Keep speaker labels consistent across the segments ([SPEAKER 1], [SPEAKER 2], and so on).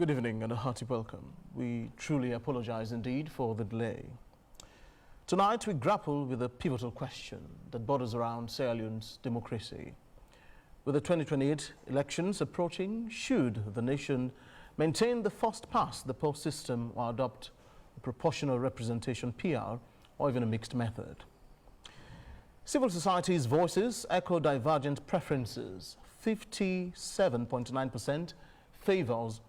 [SPEAKER 1] Good evening and a hearty welcome. We truly apologize indeed for the delay. Tonight we grapple with a pivotal question that borders around Sierra Leone's democracy. With the 2028 elections approaching, should the nation maintain the first-past-the-post system or adopt a proportional representation PR or even a mixed method? Civil society's voices echo divergent preferences. 57.9% favors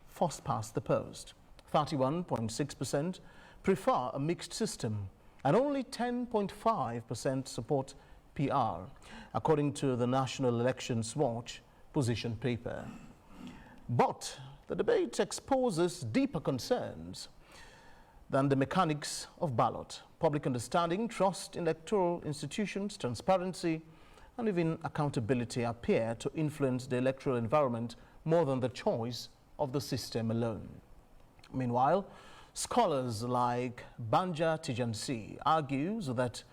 [SPEAKER 1] first-past-the-post, 31.6% prefer a mixed system, and only 10.5% support PR, according to the National Elections Watch position paper. But the debate exposes deeper concerns than the mechanics of ballot. Public understanding, trust in electoral institutions, transparency, and even accountability appear to influence the electoral environment more than the choice of the system alone. Meanwhile, scholars like Banja Tijansi argues that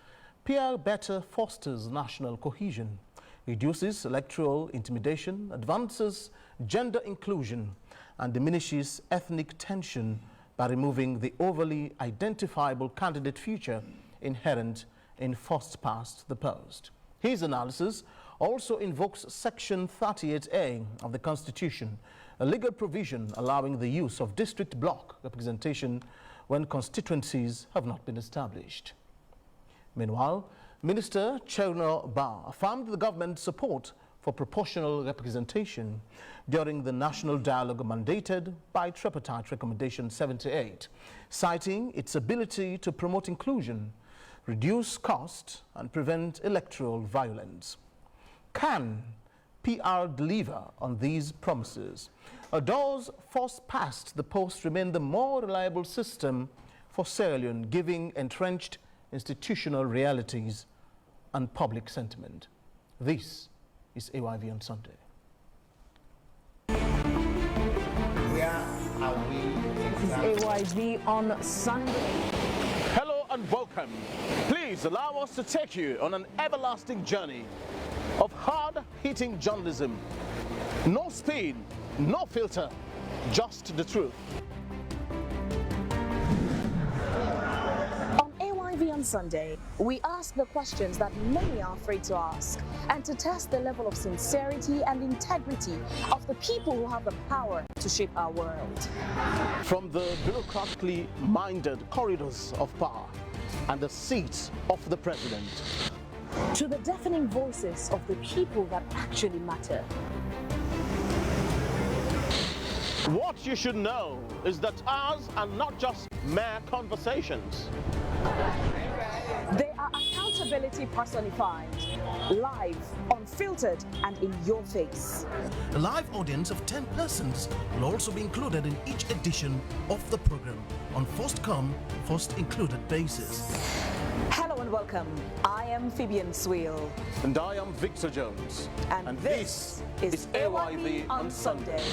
[SPEAKER 1] PR better fosters national cohesion, reduces electoral intimidation, advances gender inclusion, and diminishes ethnic tension by removing the overly identifiable candidate feature inherent in first-past-the-post. His analysis also invokes Section 38A of the Constitution, a legal provision allowing the use of district block representation when constituencies have not been established. Meanwhile, Minister Cherrypicking affirmed the government's support for proportional representation during the national dialogue mandated by Tripartite Recommendation 78, citing its ability to promote inclusion, reduce cost, and prevent electoral violence. Can PR deliver on these promises? Or does first-past-the-post remain the more reliable system for Sierra Leone, giving entrenched institutional realities and public sentiment? This is AYV on Sunday.
[SPEAKER 2] Where are we?
[SPEAKER 3] This is AYV on Sunday.
[SPEAKER 1] Hello and welcome. Please allow us to take you on an everlasting journey of hard-hitting journalism. No spin, no filter, just the truth.
[SPEAKER 3] On AYV on Sunday, we ask the questions that many are afraid to ask, and to test the level of sincerity and integrity of the people who have the power to shape our world.
[SPEAKER 1] From the bureaucratically minded corridors of power and the seats of the president,
[SPEAKER 3] to the deafening voices of the people that actually matter.
[SPEAKER 1] What you should know is that ours are not just mere conversations.
[SPEAKER 3] They are accountability personified, live, unfiltered, and in your face.
[SPEAKER 4] A live audience of 10 persons will also be included in each edition of the program on first come, first included basis.
[SPEAKER 3] Hello and welcome. I am Fabian Sweel.
[SPEAKER 1] And I am Victor Jones.
[SPEAKER 3] And this is AYV on Sunday.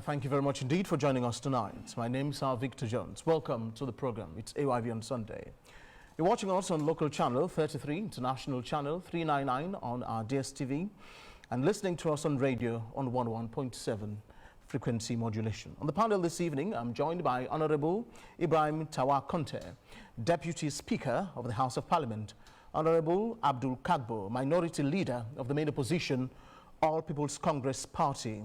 [SPEAKER 1] Thank you very much indeed for joining us tonight. My name is Victor Jones. Welcome to the program. It's AYV on Sunday. You're watching us on local channel 33, international channel 399 on our DSTV, and listening to us on radio on 101.7 frequency modulation. On the panel this evening, I'm joined by Honorable Ibrahim Tawa Conte, Deputy Speaker of the House of Parliament, Honorable Abdul Kargbo, Minority Leader of the main opposition, All People's Congress Party,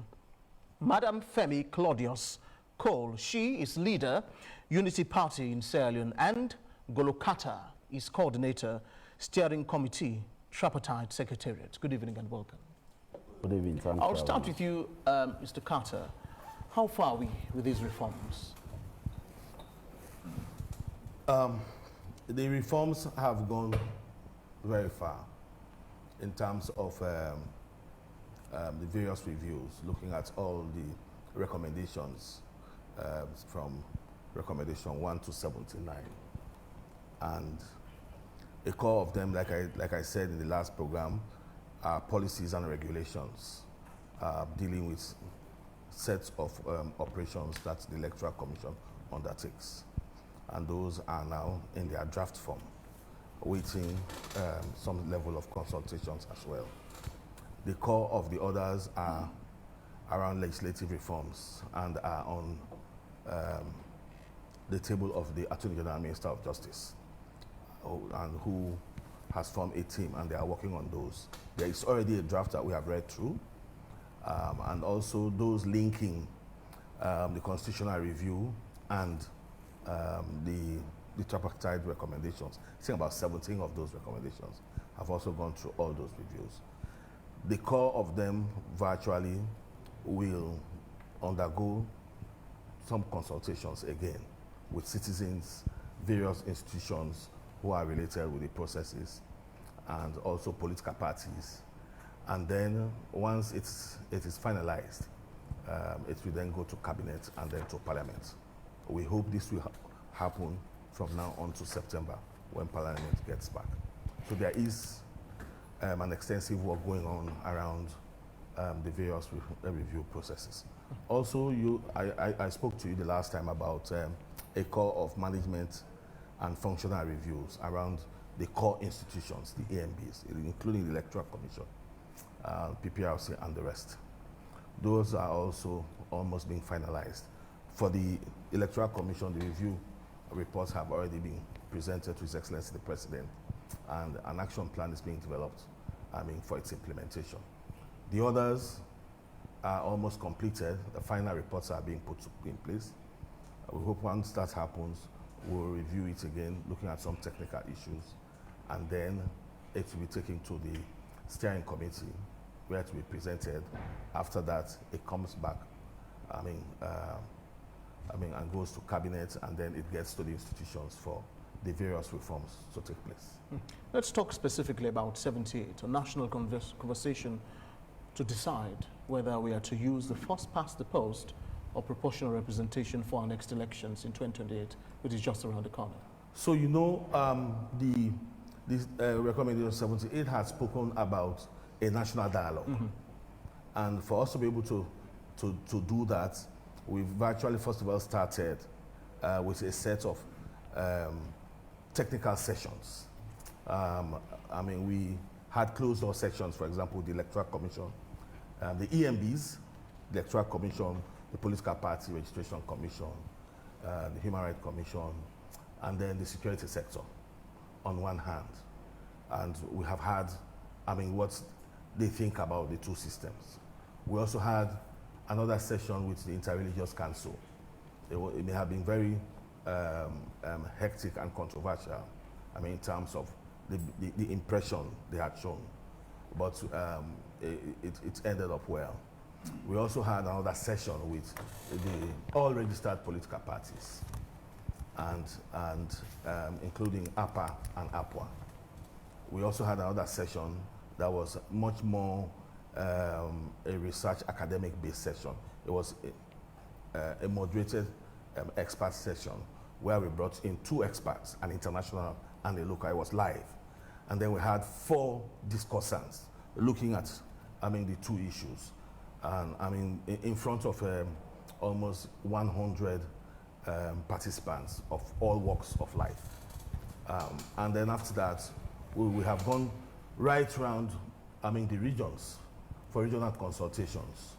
[SPEAKER 1] Madam Femi Claudius Cole, she is leader, Unity Party in Sierra Leone, and Golokata is coordinator, Steering Committee, Tripartite Secretariat. Good evening and welcome.
[SPEAKER 2] Good evening.
[SPEAKER 1] I'll start with you, Mr. Carter. How far are we with these reforms?
[SPEAKER 5] The reforms have gone very far in terms of the various reviews, looking at all the recommendations from recommendation 1 to 79. And a core of them, like I said in the last program, are policies and regulations dealing with sets of operations that the Electoral Commission undertakes. And those are now in their draft form, waiting some level of consultations as well. The core of the others are around legislative reforms and are on the table of the Attorney General and Minister of Justice, and who has formed a team, and they are working on those. There is already a draft that we have read through, and also those linking the constitutional review and the tripartite recommendations. I think about 17 of those recommendations have also gone through all those reviews. The core of them virtually will undergo some consultations again with citizens, various institutions who are related with the processes, and also political parties. And then once it is finalized, it will then go to cabinet and then to parliament. We hope this will happen from now on to September, when parliament gets back. So there is an extensive work going on around the various review processes. Also, I spoke to you the last time about a core of management and functional reviews around the core institutions, the AMBs, including the Electoral Commission, PPRC, and the rest. Those are also almost being finalized. For the Electoral Commission, the review reports have already been presented to His Excellency the President, and an action plan is being developed, for its implementation. The others are almost completed. The final reports are being put in place. We hope once that happens, we'll review it again, looking at some technical issues, and then it will be taken to the steering committee, where it will be presented. After that, it comes back, and goes to cabinet, and then it gets to the institutions for the various reforms to take place.
[SPEAKER 1] Let's talk specifically about 78, a national conversation to decide whether we are to use the first past the post or proportional representation for our next elections in 2028, which is just around the corner.
[SPEAKER 5] So the recommendation 78 has spoken about a national dialogue. And for us to be able to do that, we've virtually first of all started with a set of technical sessions. We had closed door sections, for example, the Electoral Commission, the EMBs, the Electoral Commission, the Political Party Registration Commission, the Human Rights Commission, and then the security sector on one hand. And we have had, what they think about the two systems. We also had another session with the Interreligious Council. It may have been very hectic and controversial, in terms of the impression they had shown, but it ended up well. We also had another session with all registered political parties, and including APA and APWA. We also had another session that was much more a research academic-based session. It was a moderated expert session where we brought in 2 experts, an international and a local. It was live. And then we had 4 discussants looking at the 2 issues. And in front of almost 100 participants of all walks of life. And then after that, we have gone right around the regions for regional consultations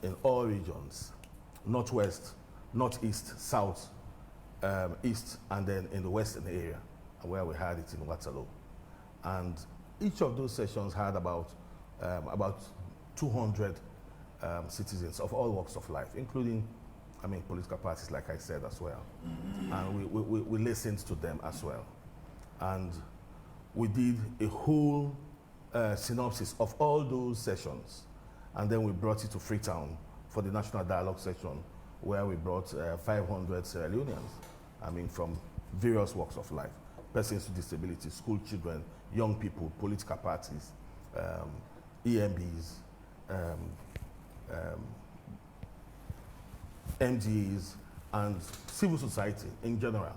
[SPEAKER 5] in all regions, Northwest, Northeast, South, East, and then in the Western area, where we had it in Waterloo. And each of those sessions had about 200 citizens of all walks of life, including, political parties, like I said, as well. And we listened to them as well. And we did a whole synopsis of all those sessions. And then we brought it to Freetown for the National Dialogue session, where we brought 500 Sierra Leoneans, from various walks of life, persons with disabilities, school children, young people, political parties, EMBs, MGAs, and civil society in general.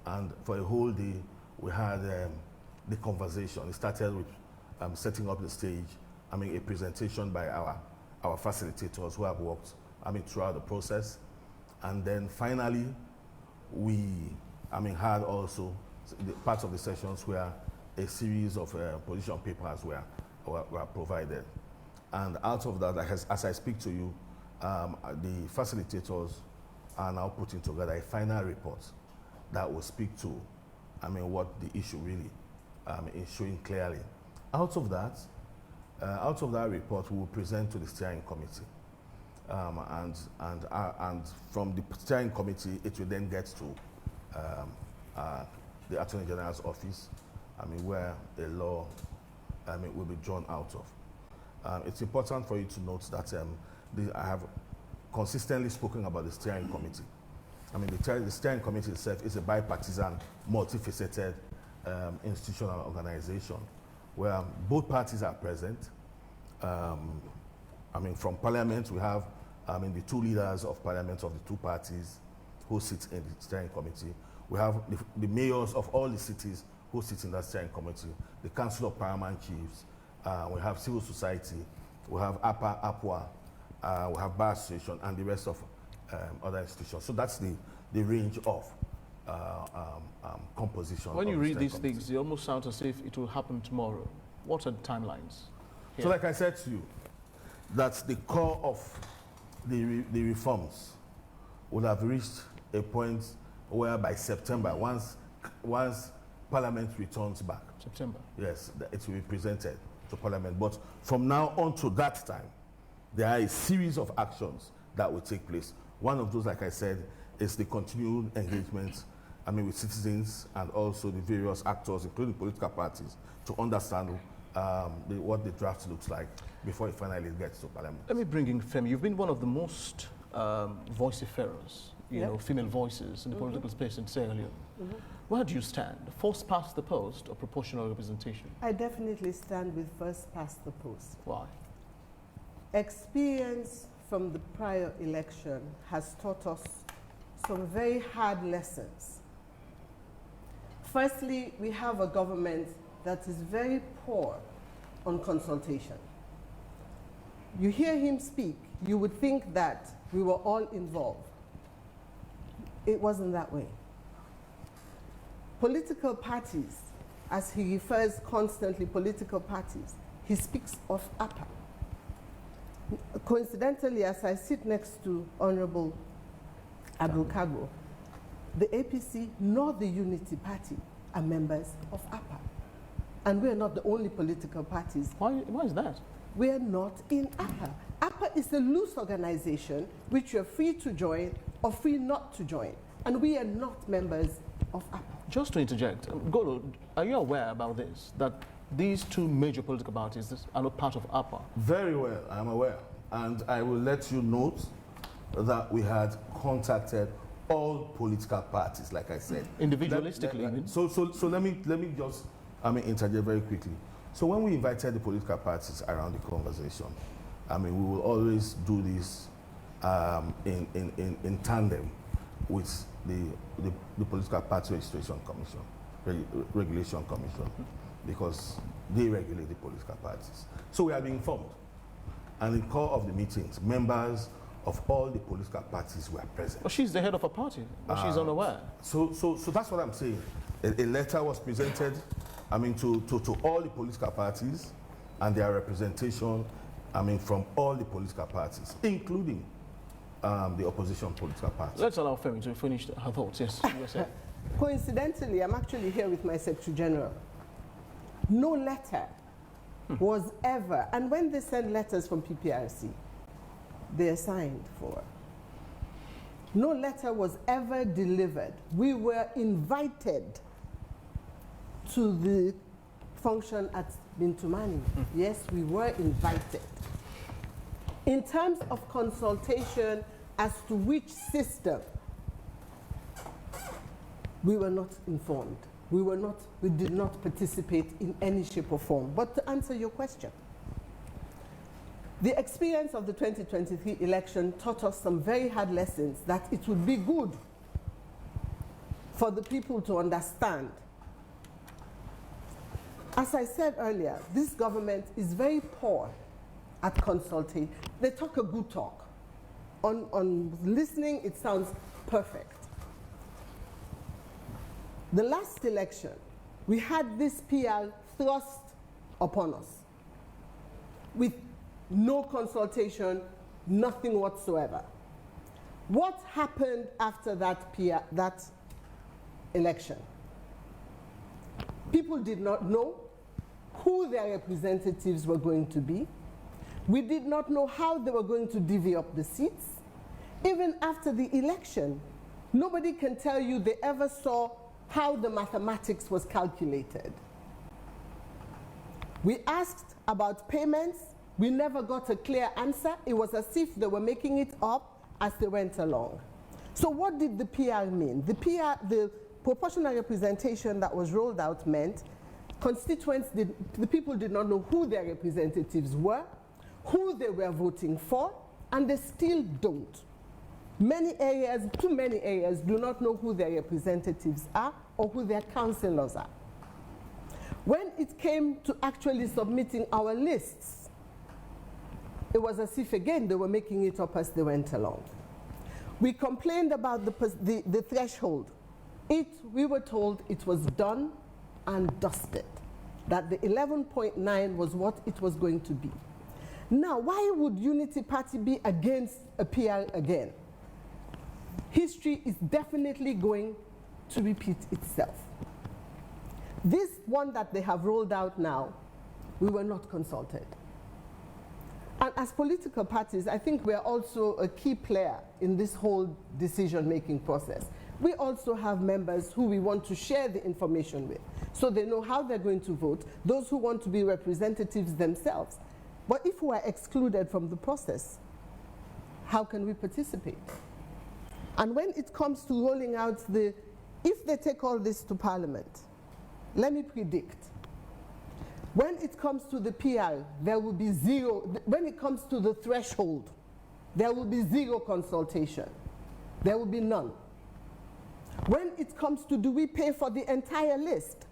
[SPEAKER 5] And for a whole day, we had the conversation. It started with setting up the stage, a presentation by our facilitators who have worked, throughout the process. And then finally, we, had also the parts of the sessions where a series of position papers were provided. And out of that, as I speak to you, the facilitators are now putting together a final report that will speak to, what the issue really is showing clearly. Out of that report, we will present to the steering committee, and from the steering committee, it will then get to the Attorney General's office, where the law will be drawn out of. It's important for you to note that I have consistently spoken about the steering committee. The steering committee itself is a bipartisan, multifaceted institutional organization where both parties are present. From Parliament, we have the two leaders of Parliament of the two parties who sit in the steering committee. We have the mayors of all the cities who sit in that steering committee, the Council of Paramount Chiefs, we have civil society, we have APA, we have Bar Association, and the rest of other institutions. So that's the range of composition.
[SPEAKER 1] When you read these things, they almost sound as if it will happen tomorrow. What are the timelines here?
[SPEAKER 5] So like I said to you, that's the core of the reforms would have reached a point where by September, once Parliament returns back.
[SPEAKER 1] September?
[SPEAKER 5] Yes, it will be presented to Parliament. But from now on to that time, there are a series of actions that will take place. One of those, like I said, is the continued engagement with citizens and also the various actors, including political parties, to understand what the draft looks like before it finally gets to Parliament. Let
[SPEAKER 1] me bring in Femi. You've been one of the most vociferous, female voices in the political space in Sierra Leone. Where do you stand? First past the post or proportional representation?
[SPEAKER 6] I definitely stand with first past the post.
[SPEAKER 1] Why?
[SPEAKER 6] Experience from the prior election has taught us some very hard lessons. Firstly, we have a government that is very poor on consultation. You hear him speak, you would think that we were all involved. It wasn't that way. Political parties, as he refers constantly, political parties, he speaks of APA. Coincidentally, as I sit next to Honorable Abdul Kargbo, the APC nor the Unity Party are members of APA. And we're not the only political parties.
[SPEAKER 1] Why is that?
[SPEAKER 6] We're not in APA. APA is a loose organization which you're free to join or free not to join. And we are not members of APA.
[SPEAKER 1] Just to interject, Golo, are you aware about this, that these two major political parties are not part of APA?
[SPEAKER 5] Very well, I'm aware. And I will let you note that we had contacted all political parties, like I said.
[SPEAKER 1] Individualistically?
[SPEAKER 5] So let me just interject very quickly. So when we invited the political parties around the conversation, we will always do this in tandem with the Political Party Registration Commission, Regulation Commission, because they regulate the political parties. So we are being informed. And in the core of the meetings, members of all the political parties were present.
[SPEAKER 1] Well, she's the head of a party, but she's unaware.
[SPEAKER 5] So that's what I'm saying. A letter was presented, to all the political parties and their representation, from all the political parties, including the opposition political parties.
[SPEAKER 1] Let's allow Femi to finish her thoughts. Yes, you
[SPEAKER 6] Coincidentally, I'm actually here with my Secretary General. No letter was ever, and when they send letters from PPRC, they are signed for. No letter was ever delivered. We were invited to the function at Bintumani. Yes, we were invited. In terms of consultation as to which system, we were not informed. We did not participate in any shape or form. But to answer your question, the experience of the 2023 election taught us some very hard lessons that it would be good for the people to understand As I said earlier, this government is very poor at consulting. They talk a good talk. On listening, it sounds perfect. The last election, we had this PR thrust upon us with no consultation, nothing whatsoever. What happened after that election? People did not know who their representatives were going to be. We did not know how they were going to divvy up the seats. Even after the election, nobody can tell you they ever saw how the mathematics was calculated. We asked about payments. We never got a clear answer. It was as if they were making it up as they went along. So what did the PR mean? The proportional representation that was rolled out meant the people did not know who their representatives were, who they were voting for, and they still don't. Too many areas do not know who their representatives are or who their councillors are. When it came to actually submitting our lists, it was as if, again, they were making it up as they went along. We complained about the threshold. We were told it was done and dusted, that the 11.9 was what it was going to be. Now, why would Unity Party be against a PR again? History is definitely going to repeat itself. This one that they have rolled out now, we were not consulted. And as political parties, I think we're also a key player in this whole decision-making process. We also have members who we want to share the information with, so they know how they're going to vote, those who want to be representatives themselves. But if we are excluded from the process, how can we participate? And when it comes to rolling out if they take all this to Parliament, let me predict, when it comes to the PR, there will be zero. When it comes to the threshold, there will be zero consultation. There will be none. When it comes to, do we pay for the entire list?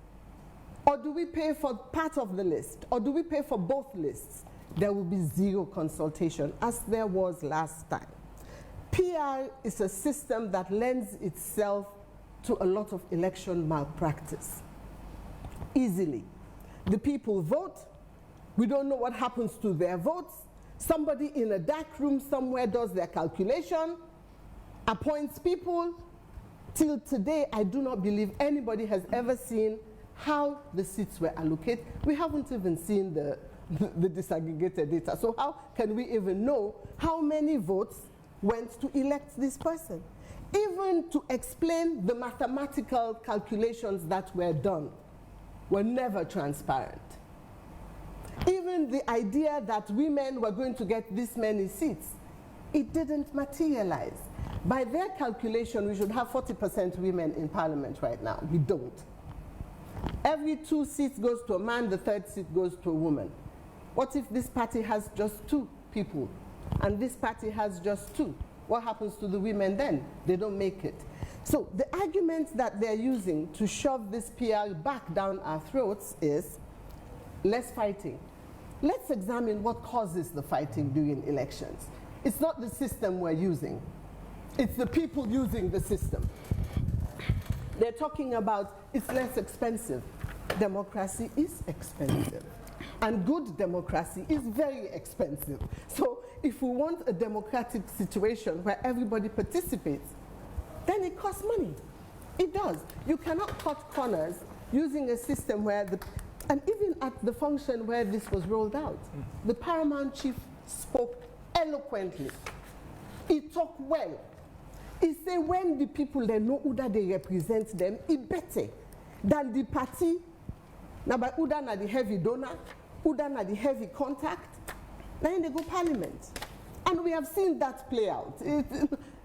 [SPEAKER 6] Or do we pay for part of the list? Or do we pay for both lists? There will be zero consultation, as there was last time. PR is a system that lends itself to a lot of election malpractice. Easily. The people vote. We don't know what happens to their votes. Somebody in a dark room somewhere does their calculation, appoints people. Till today, I do not believe anybody has ever seen how the seats were allocated. We haven't even seen the disaggregated data. So how can we even know how many votes went to elect this person? Even to explain the mathematical calculations that were done were never transparent. Even the idea that women were going to get this many seats, it didn't materialize. By their calculation, we should have 40% women in Parliament right now. We don't. Every 2 seats goes to a man, the 3rd seat goes to a woman. What if this party has just 2 people, and this party has just 2? What happens to the women then? They don't make it. So the argument that they're using to shove this PR back down our throats is less fighting. Let's examine what causes the fighting during elections. It's not the system we're using. It's the people using the system. They're talking about it's less expensive. Democracy is expensive. And good democracy is very expensive. So if we want a democratic situation where everybody participates, then it costs money. It does. You cannot cut corners using a system where and even at the function where this was rolled out, the paramount chief spoke eloquently. He talked well. He said when the people they know who that they represent them, it better than the party. Now by who that the heavy donor, who that the heavy contact, then they go Parliament. And we have seen that play out.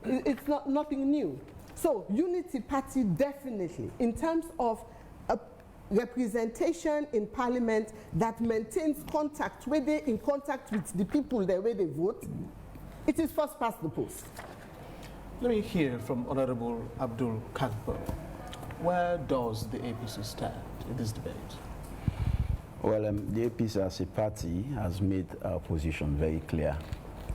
[SPEAKER 6] It's nothing new. So Unity Party definitely, in terms of a representation in Parliament that maintains contact, where they're in contact with the people there where they vote, it is first past the post.
[SPEAKER 1] Let me hear from Honorable Abdul Kargbo. Where does the APC stand in this debate?
[SPEAKER 2] Well, the APC as a party has made our position very clear.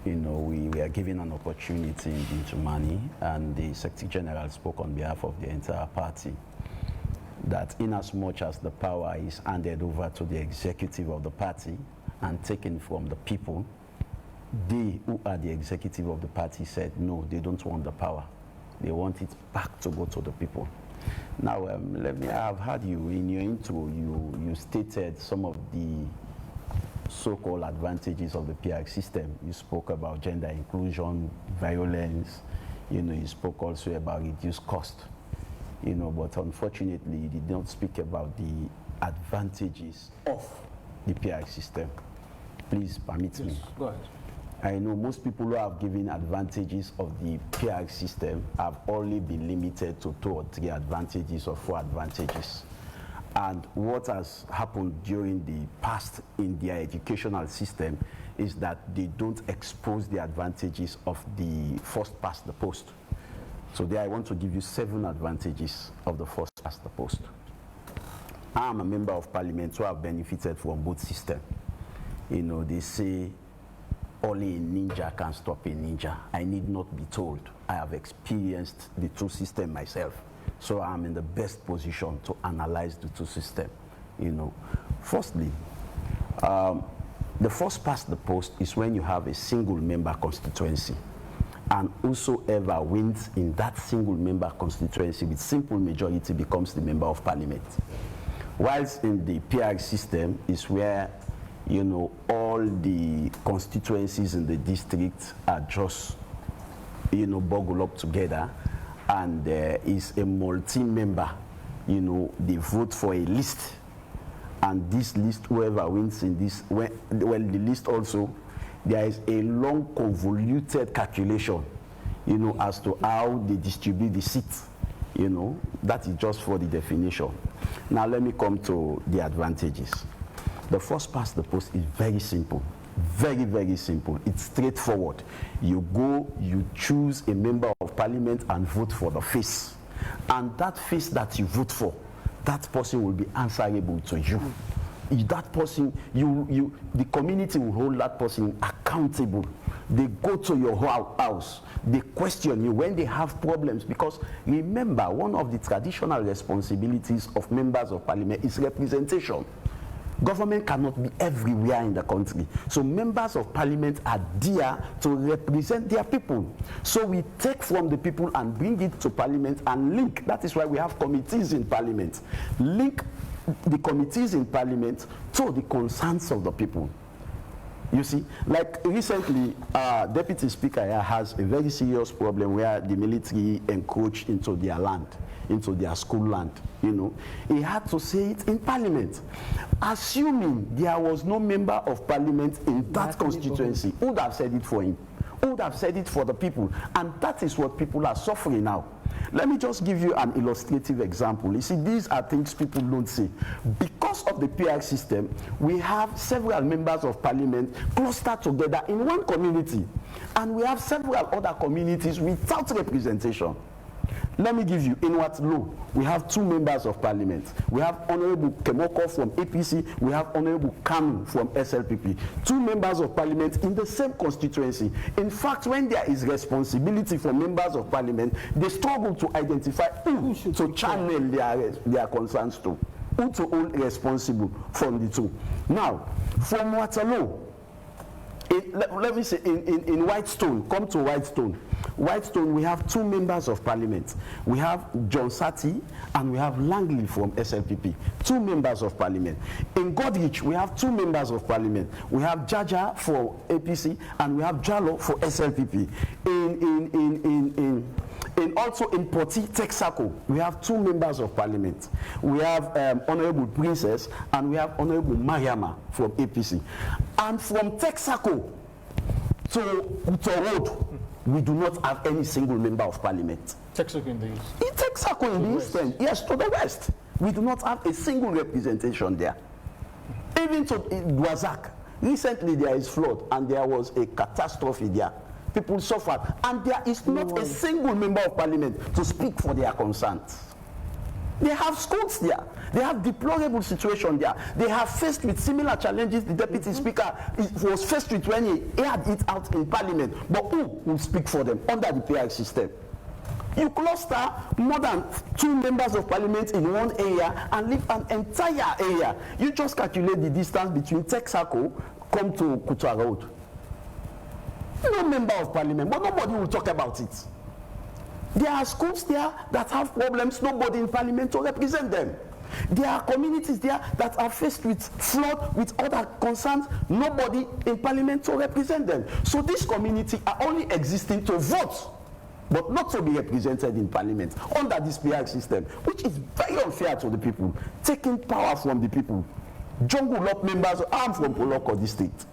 [SPEAKER 2] You know, we are given an opportunity in Tumani, and the Secretary General spoke on behalf of the entire party, that in as much as the power is handed over to the executive of the party and taken from the people, they who are the executive of the party said, no, they don't want the power. They want it back to go to the people. Now, I've heard you in your intro, you stated some of the so-called advantages of the PR system. You spoke about gender inclusion, violence, you know, you spoke also about reduced cost, you know, but unfortunately, you did not speak about the advantages of the PR system. Please permit me.
[SPEAKER 1] Go ahead.
[SPEAKER 2] I know most people who have given advantages of the PR system have only been limited to 2 or 3 advantages or 4 advantages. And what has happened during the past in their educational system is that they don't expose the advantages of the first past the post. So there I want to give you 7 advantages of the first past the post. I am a member of parliament who have benefited from both systems. You know, they say only a ninja can stop a ninja. I need not be told. I have experienced the 2 systems myself. So I'm in the best position to analyze the 2 systems. You know, firstly, the first past the post is when you have a single member constituency, and whosoever wins in that single member constituency with simple majority becomes the member of parliament. Whilst in the PR system is where, you know, all the constituencies in the district are just, you know, boggled up together, and there is a multi-member, you know, they vote for a list, and this list, whoever wins in this, well, the list also, there is a long convoluted calculation, you know, as to how they distribute the seats, you know, that is just for the definition. Now let me come to the advantages. The first past the post is very simple, very, very simple. It's straightforward. You go, you choose a member of parliament and vote for the face. And that face that you vote for, that person will be answerable to you. That person, the community will hold that person accountable. They go to your house, they question you when they have problems, because remember, one of the traditional responsibilities of members of parliament is representation. Government cannot be everywhere in the country. So members of parliament are there to represent their people. So we take from the people and bring it to parliament and link. That is why we have committees in parliament. Link the committees in parliament to the concerns of the people. You see, like recently, Deputy Speaker here has a very serious problem where the military encroached into their land, into their school land, you know. He had to say it in parliament. Assuming there was no member of parliament in that constituency, who would have said it for him? Who would have said it for the people? And that is what people are suffering now. Let me just give you an illustrative example. You see, these are things people don't say. Because of the PR system, we have several members of parliament clustered together in one community. And we have several other communities without representation. Let me give you, in Waterloo, we have 2 members of parliament. We have Honorable Komon-Tok from APC, we have Honorable Kanu from SLPP. 2 members of parliament in the same constituency. In fact, when there is responsibility for members of parliament, they struggle to identify who to channel their concerns to, who to hold responsible from the 2. Now, from Waterloo, let me say, in Whitestone, come to Whitestone. Whitestone, we have 2 members of parliament. We have John Sati and we have Langley from SLPP. 2 members of parliament. In Godrich, we have 2 members of parliament. We have Jaja for APC and we have Jallo for SLPP. Also in Poti, Texaco, we have 2 members of parliament. We have Honorable Princess and we have Honorable Mariama from APC. And from Texaco to Road, we do not have any single member of parliament.
[SPEAKER 1] Texaco in the east.
[SPEAKER 2] In Texaco in the eastern, yes, to the west. We do not have a single representation there. Even to Dwazak, recently there is flood and there was a catastrophe there. People suffered, and there is not a single member of parliament to speak for their concerns. They have schools there. They have deplorable situation there. They have faced with similar challenges the Deputy Speaker was faced with when he had it out in Parliament. But who will speak for them under the PI system? You cluster more than 2 members of Parliament in one area and leave an entire area. You just calculate the distance between Texaco come to Kutua Road. No member of Parliament, but nobody will talk about it. There are schools there that have problems, nobody in Parliament to represent them. There are communities there that are faced with flood, with other concerns, nobody in Parliament to represent them. So this community are only existing to vote, but not to be represented in Parliament under this PI system, which is very unfair to the people, taking power from the people. Jungle Lock members, I'm from Poloko District.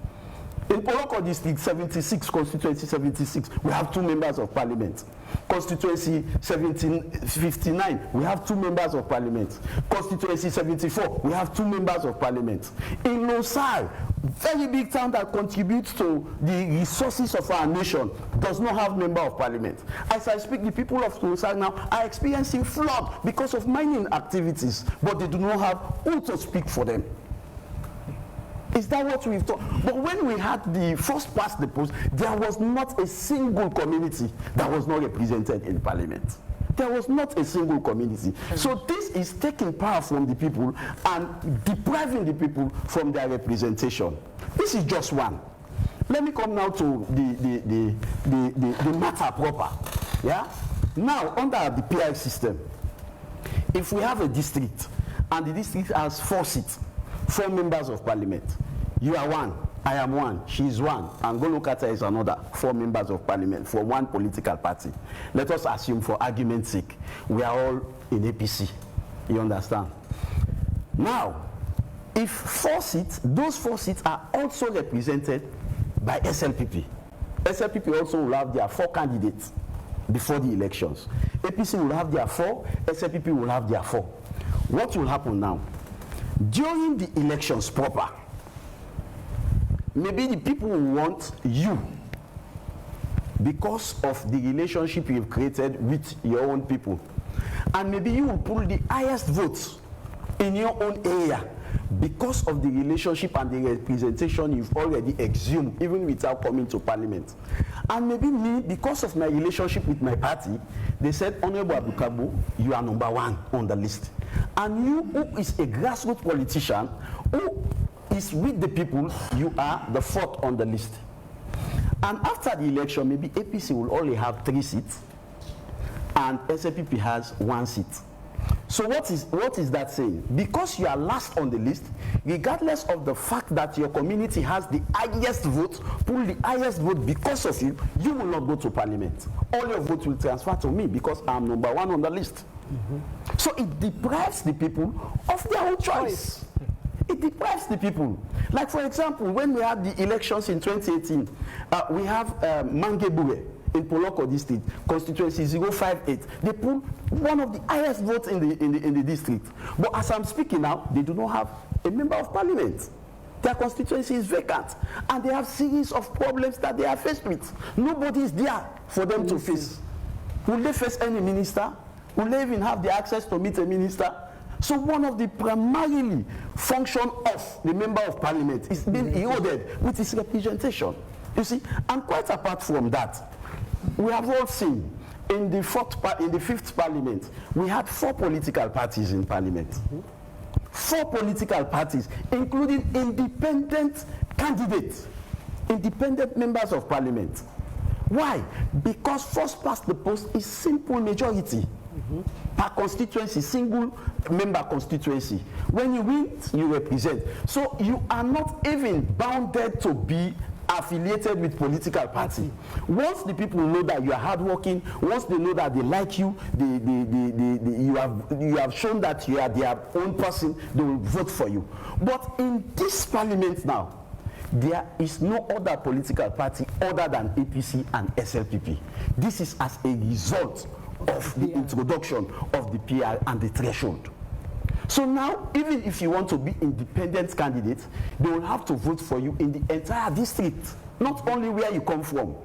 [SPEAKER 2] In Poloko District 76, constituency 76, we have 2 members of Parliament. Constituency 59, we have 2 members of Parliament. Constituency 74, we have 2 members of Parliament. In Losar, very big town that contributes to the resources of our nation, does not have member of Parliament. As I speak, the people of Losar now are experiencing flood because of mining activities, but they do not have who to speak for them. Is that what we've thought? But when we had the first past the post, there was not a single community that was not represented in Parliament. There was not a single community. So this is taking power from the people and depriving the people from their representation. This is just one. Let me come now to the matter proper. Yeah? Now, under the PI system, if we have a district and the district has 4 seats, 4 members of Parliament. You are 1, I am 1, she is 1, and Golokata is another, 4 members of Parliament for one political party. Let us assume, for argument's sake, we are all in APC. You understand? Now, if 4 seats, those 4 seats are also represented by SLPP. SLPP also will have their 4 candidates before the elections. APC will have their 4, SLPP will have their 4. What will happen now? During the elections proper, maybe the people will want you because of the relationship you've created with your own people. And maybe you will pull the highest votes in your own area because of the relationship and the representation you've already exhumed, even without coming to Parliament. And maybe me, because of my relationship with my party, they said, Honorable Abdul Kargbo, you are number 1 on the list. And you, who is a grassroots politician, who is with the people, you are the 4th on the list. And after the election, maybe APC will only have 3 seats, and SLPP has 1 seat. So what is that saying? Because you are last on the list, regardless of the fact that your community has the highest vote, pull the highest vote because of you, you will not go to Parliament. All your votes will transfer to me because I'm number 1 on the list. So it deprives the people of their own choice. It deprives the people. Like, for example, when we had the elections in 2018, we have Mangebue in Poloko District, constituency 058. They pulled one of the highest votes in the district. But as I'm speaking now, they do not have a member of Parliament. Their constituency is vacant, and they have series of problems that they are faced with. Nobody is there for them to face. Will they face any minister? Will they even have the access to meet a minister? So one of the primarily function of the member of Parliament is being eroded with its representation. You see, and quite apart from that, we have all seen in the 5th Parliament, we had 4 political parties in Parliament. 4 political parties, including independent candidates, independent members of Parliament. Why? Because first past the post is simple majority. Per constituency, single member constituency. When you win, you represent. So you are not even bounded to be affiliated with political party. Once the people know that you are hardworking, once they know that they like you, you have shown that you are their own person, they will vote for you. But in this Parliament now, there is no other political party other than APC and SLPP. This is as a result of the introduction of the PR and the threshold. So now, even if you want to be independent candidates, they will have to vote for you in the entire district, not only where you come from.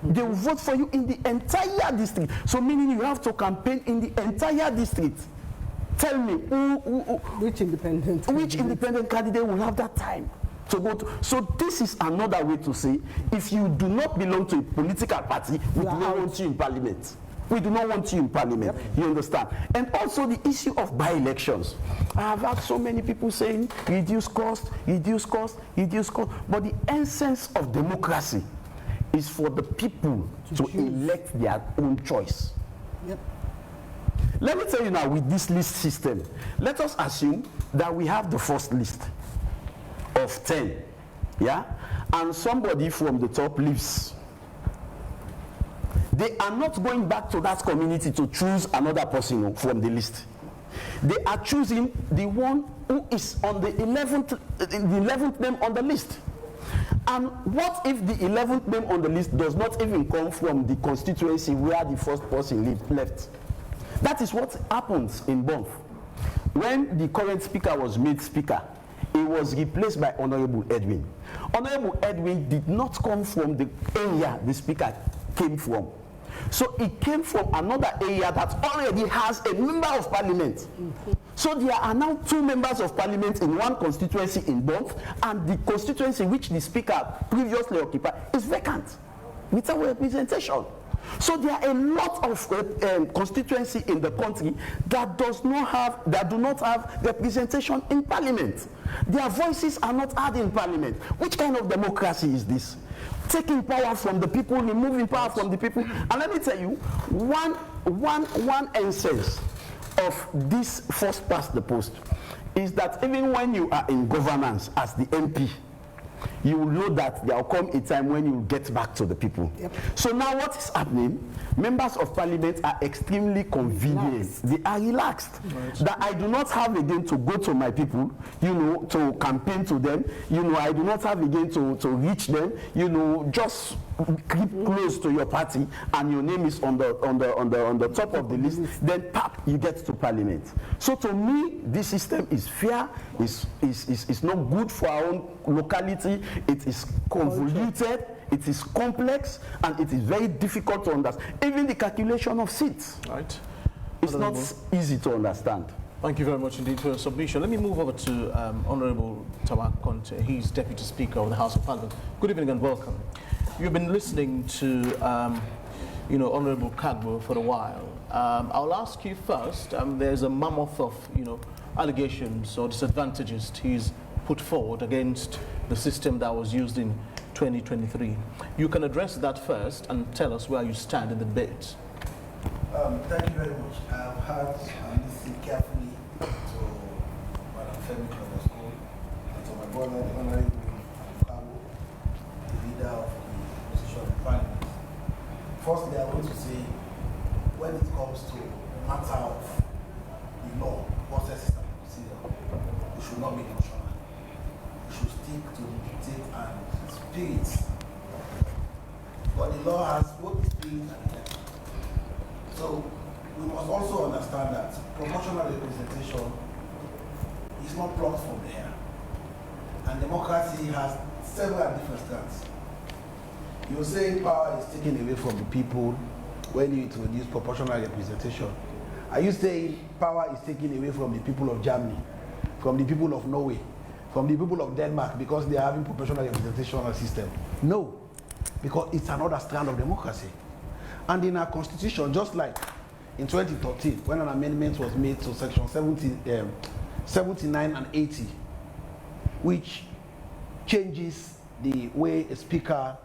[SPEAKER 2] They will vote for you in the entire district. So meaning you have to campaign in the entire district. Tell me
[SPEAKER 6] which independent
[SPEAKER 2] candidate will have that time to go to? So this is another way to say, if you do not belong to a political party, we do not want you in parliament. We do not want you in parliament. Yep. You understand? And also the issue of by-elections. I have had so many people saying, reduce cost, reduce cost, reduce cost. But the essence of democracy is for the people to elect their own choice. Yep. Let me tell you now, with this list system, let us assume that we have the first list of 10, yeah? And somebody from the top leaves. They are not going back to that community to choose another person from the list. They are choosing the one who is on the 11th name on the list. And what if the 11th name on the list does not even come from the constituency where the first person left? That is what happens in Bonf. When the current speaker was made speaker, he was replaced by Honorable Edwin. Honorable Edwin did not come from the area the speaker came from. So it came from another area that already has a member of parliament. So there are now 2 members of parliament in one constituency in Bonf, and the constituency which the speaker previously occupied is vacant, without representation. So there are a lot of constituency in the country that do not have representation in parliament. Their voices are not heard in parliament. Which kind of democracy is this? Taking power from the people, removing power from the people. And let me tell you, one essence of this first past the post is that even when you are in governance as the MP, you will know that there will come a time when you get back to the people. Yep. So now what is happening? Members of parliament are extremely convenient. They are relaxed. Right. That I do not have again to go to my people, to campaign to them. I do not have again to reach them. Just keep close to your party, and your name is on the top of the list. Then pap, you get to parliament. So to me, this system is fair. Is not good for our own locality. It is convoluted. It is complex, and it is very difficult to understand. Even the calculation of seats,
[SPEAKER 1] right?
[SPEAKER 2] It's not easy to understand.
[SPEAKER 1] Thank you very much indeed for your submission. Let me move over to Honorable Tawa. He's Deputy Speaker of the House of Parliament. Good evening and welcome. You've been listening to, Honorable Kargbo for a while. I'll ask you first. There's a mammoth of, allegations or disadvantages he's put forward against the system that was used in 2023. You can address that first and tell us where you stand in the debate.
[SPEAKER 7] Thank you very much. I've heard and listened carefully to Madam Femi and to my brother, the Honorable Kargbo, the leader of the opposition in Parliament. Firstly, I want to say, when it comes to the matter of the law, processes and procedure, we should not be emotional. We should stick to the dictate and spirit. But the law has both the spirit and the letter. So we must also understand that proportional representation is not plucked from the air. And democracy has several different strands. You say power is taken away from the people when you introduce proportional representation. Are you saying power is taken away from the people of Germany, from the people of Norway, from the people of Denmark because they are having proportional representation system? No, because it's another strand of democracy. And in our constitution, just like in 2013, when an amendment was made to section 79 and 80, which changes the way a speaker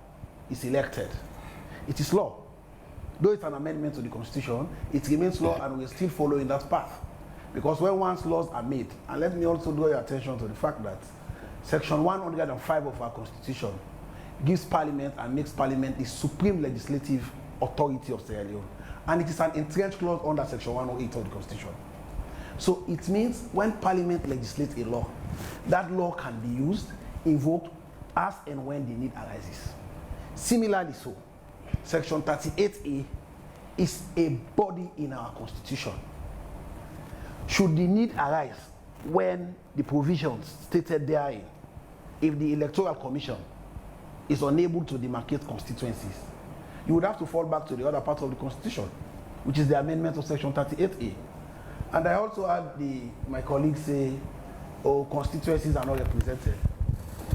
[SPEAKER 7] is elected, it is law. Though it's an amendment to the constitution, it remains law, and we're still following that path. Because when once laws are made, and let me also draw your attention to the fact that section 105 of our constitution gives parliament and makes parliament the supreme legislative authority of Sierra Leone. And it is an entrenched clause under section 108 of the constitution. So it means when parliament legislates a law, that law can be used, invoked, as and when the need arises. Similarly so, section 38A is a body in our constitution. Should the need arise when the provisions stated therein, if the Electoral Commission is unable to demarcate constituencies, you would have to fall back to the other part of the constitution, which is the amendment of section 38A. And I also had my colleagues say, oh, constituencies are not represented.